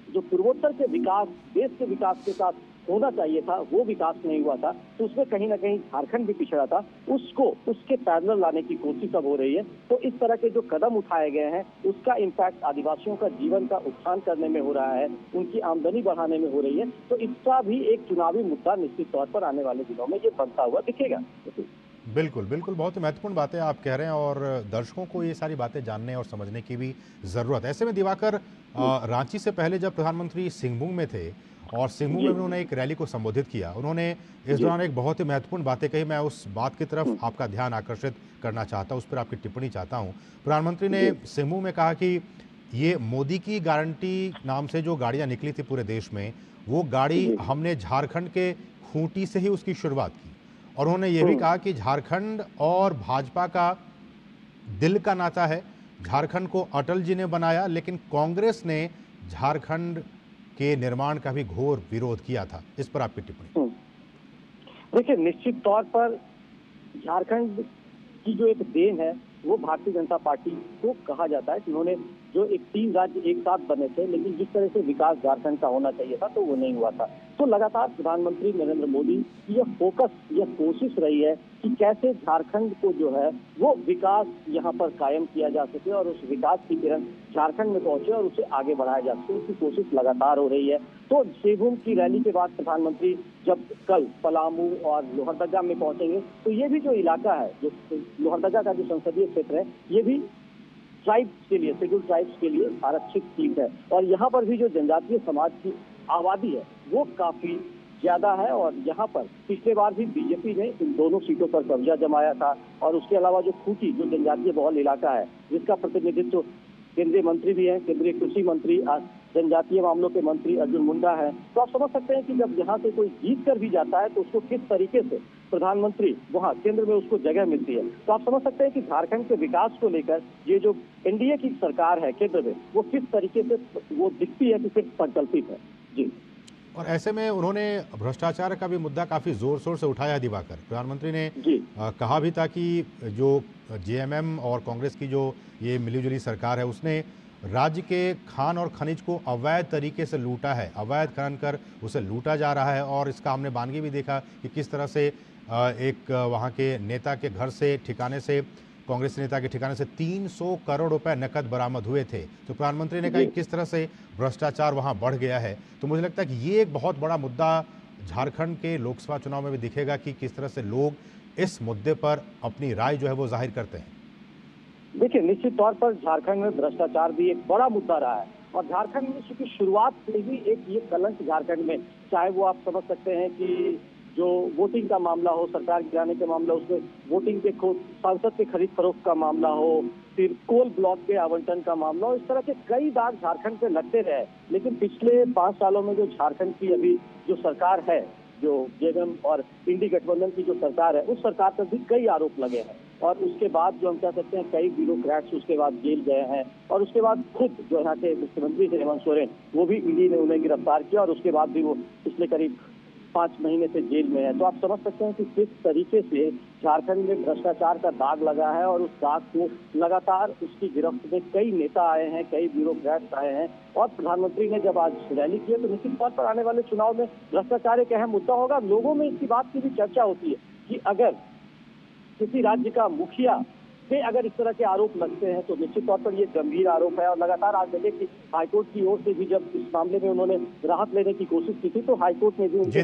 जो पूर्वोत्तर के विकास, देश के विकास के साथ होना चाहिए था वो विकास नहीं हुआ था, तो उसमें कहीं ना कहीं झारखंड भी पिछड़ा था, उसको उसके पैरेलल लाने की कोशिश अब हो रही है। तो इस तरह के जो कदम उठाए गए हैं उसका इम्पैक्ट आदिवासियों का जीवन का उत्थान करने में हो रहा है, उनकी आमदनी बढ़ाने में हो रही है। तो इसका भी एक चुनावी मुद्दा निश्चित तौर पर आने वाले दिनों में ये बनता हुआ दिखेगा। बिल्कुल बिल्कुल, बहुत ही महत्वपूर्ण बातें आप कह रहे हैं और दर्शकों को ये सारी बातें जानने और समझने की भी ज़रूरत है। ऐसे में दिवाकर, रांची से पहले जब प्रधानमंत्री सिंहभूम में थे और सिंहभूम में उन्होंने एक रैली को संबोधित किया, उन्होंने इस दौरान एक बहुत ही महत्वपूर्ण बातें कही। मैं उस बात की तरफ आपका ध्यान आकर्षित करना चाहता हूँ, उस पर आपकी टिप्पणी चाहता हूँ। प्रधानमंत्री ने सिंहभूम में कहा कि ये मोदी की गारंटी नाम से जो गाड़ियाँ निकली थी पूरे देश में, वो गाड़ी हमने झारखंड के खूंटी से ही उसकी शुरुआत की। और उन्होंने ये भी कहा कि झारखंड और भाजपा का दिल का नाता है, झारखंड को अटल जी ने बनाया, लेकिन कांग्रेस ने झारखंड के निर्माण का भी घोर विरोध किया था। इस पर आपकी टिप्पणी। देखिए, निश्चित तौर पर झारखंड की जो एक देन है वो भारतीय जनता पार्टी को कहा जाता है कि उन्होंने जो एक 3 राज्य एक साथ बने थे, लेकिन जिस तरह से विकास झारखंड का होना चाहिए था तो वो नहीं हुआ था। तो लगातार प्रधानमंत्री नरेंद्र मोदी की यह फोकस, यह कोशिश रही है कि कैसे झारखंड को जो है वो विकास यहाँ पर कायम किया जा सके और उस विकास की किरण झारखंड में पहुंचे और उसे आगे बढ़ाया जा सके, उसकी कोशिश लगातार हो रही है। तो सिंहभूम की रैली के बाद प्रधानमंत्री जब कल पलामू और लोहरदगा में पहुंचेंगे, तो ये भी जो इलाका है, जो लोहरदगा का जो संसदीय क्षेत्र है, ये भी ट्राइब्स के लिए, शेड्यूल्ड ट्राइब्स के लिए आरक्षित सीट है और यहाँ पर भी जो जनजातीय समाज की आबादी है वो काफी ज्यादा है। और यहाँ पर पिछले बार भी बीजेपी ने इन दोनों सीटों पर कब्जा जमाया था। और उसके अलावा जो खूंटी, जो जनजातीय बहुल इलाका है, जिसका प्रतिनिधित्व केंद्रीय मंत्री भी है, केंद्रीय कृषि मंत्री, जनजातीय मामलों के मंत्री अर्जुन मुंडा है, तो आप समझ सकते हैं कि जब यहाँ से कोई जीत कर भी जाता है तो उसको किस तरीके से प्रधानमंत्री वहाँ केंद्र में उसको जगह मिलती है। तो आप समझ सकते हैं कि झारखंड के विकास को लेकर ये जो एनडीए की सरकार है केंद्र में, वो किस तरीके से वो दिखती है कि फिर संकल्पित है। जी। और ऐसे में उन्होंने भ्रष्टाचार का भी मुद्दा काफ़ी ज़ोर शोर से उठाया। दिवाकर, प्रधानमंत्री ने कहा भी था कि जो जेएमएम और कांग्रेस की जो ये मिलीजुली सरकार है उसने राज्य के खान और खनिज को अवैध तरीके से लूटा है, अवैध खनन कर उसे लूटा जा रहा है। और इसका हमने बानगी भी देखा कि किस तरह से एक वहाँ के नेता के घर से, ठिकाने से, कांग्रेस नेता के ठिकाने से 300 करोड़ रुपए नकद बरामद हुए थे। तो प्रधानमंत्री ने कहा कि किस तरह से भ्रष्टाचार वहाँ बढ़ गया है। तो मुझे लगता है कि ये एक बहुत बड़ा मुद्दा झारखंड के लोकसभा चुनाव में भी दिखेगा कि किस तरह से लोग इस मुद्दे पर अपनी राय जो है वो जाहिर करते हैं। देखिए, निश्चित तौर पर झारखंड में भ्रष्टाचार भी एक बड़ा मुद्दा रहा है और झारखंड में चूंकि शुरुआत से ही एक ये कलंक झारखंड में, चाहे वो आप समझ सकते हैं कि जो वोटिंग का मामला हो, सरकार गिराने का मामला, उसमें वोटिंग के सांसद के खरीद फरोख्त का मामला हो, फिर कोल ब्लॉक के आवंटन का मामला हो, इस तरह के कई दाग झारखंड पे लगते रहे। लेकिन पिछले 5 सालों में जो झारखंड की अभी जो सरकार है, जो जेएमएम और इंडी गठबंधन की जो सरकार है, उस सरकार पर भी कई आरोप लगे हैं और उसके बाद जो हम कह सकते हैं कई ब्यूरोक्रेट्स उसके बाद जेल गए हैं और उसके बाद खुद जो यहाँ के मुख्यमंत्री थे हेमंत सोरेन, वो भी ईडी ने उन्हें गिरफ्तार किया और उसके बाद भी वो पिछले करीब 5 महीने से जेल में है। तो आप समझ सकते हैं कि किस तरीके से झारखंड में भ्रष्टाचार का दाग लगा है और उस दाग को लगातार उसकी गिरफ्त में कई नेता आए हैं, कई ब्यूरोक्रेट्स आए हैं और प्रधानमंत्री ने जब आज रैली की है तो निश्चित तौर पर आने वाले चुनाव में भ्रष्टाचार एक अहम मुद्दा होगा। लोगों में इसकी बात की भी चर्चा होती है कि अगर किसी राज्य का मुखिया से अगर इस तरह के आरोप लगते हैं तो निश्चित तौर पर ये गंभीर आरोप है। और लगातार आज देखें कि हाईकोर्ट की ओर से भी जब इस मामले में उन्होंने राहत लेने की कोशिश की थी तो हाईकोर्ट ने भी उनकी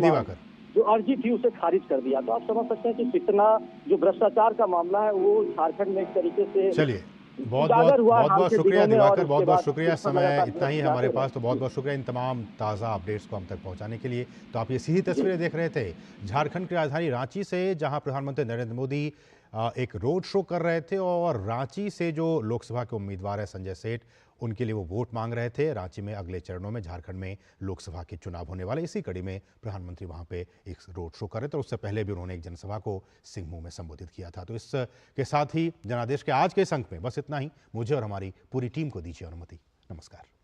जो अर्जी थी उसे खारिज कर दिया। तो आप समझ सकते हैं कि कितना जो भ्रष्टाचार का मामला है वो झारखंड में एक तरीके से चलिए बहुत शुक्रिया दिवाकर, बहुत बहुत शुक्रिया। समय इतना ही हमारे पास, तो बहुत बहुत शुक्रिया इन तमाम ताज़ा अपडेट्स को हम तक पहुंचाने के लिए। तो आप ये सीधी तस्वीरें देख रहे थे झारखंड की राजधानी रांची से, जहां प्रधानमंत्री नरेंद्र मोदी एक रोड शो कर रहे थे और रांची से जो लोकसभा के उम्मीदवार है संजय सेठ, उनके लिए वो वोट मांग रहे थे। रांची में अगले चरणों में झारखंड में लोकसभा के चुनाव होने वाले, इसी कड़ी में प्रधानमंत्री वहां पे एक रोड शो कर रहे थे। उससे पहले भी उन्होंने एक जनसभा को सिंहमुंह में संबोधित किया था। तो इसके साथ ही जनादेश के आज के इस अंक में बस इतना ही। मुझे और हमारी पूरी टीम को दीजिए अनुमति। नमस्कार।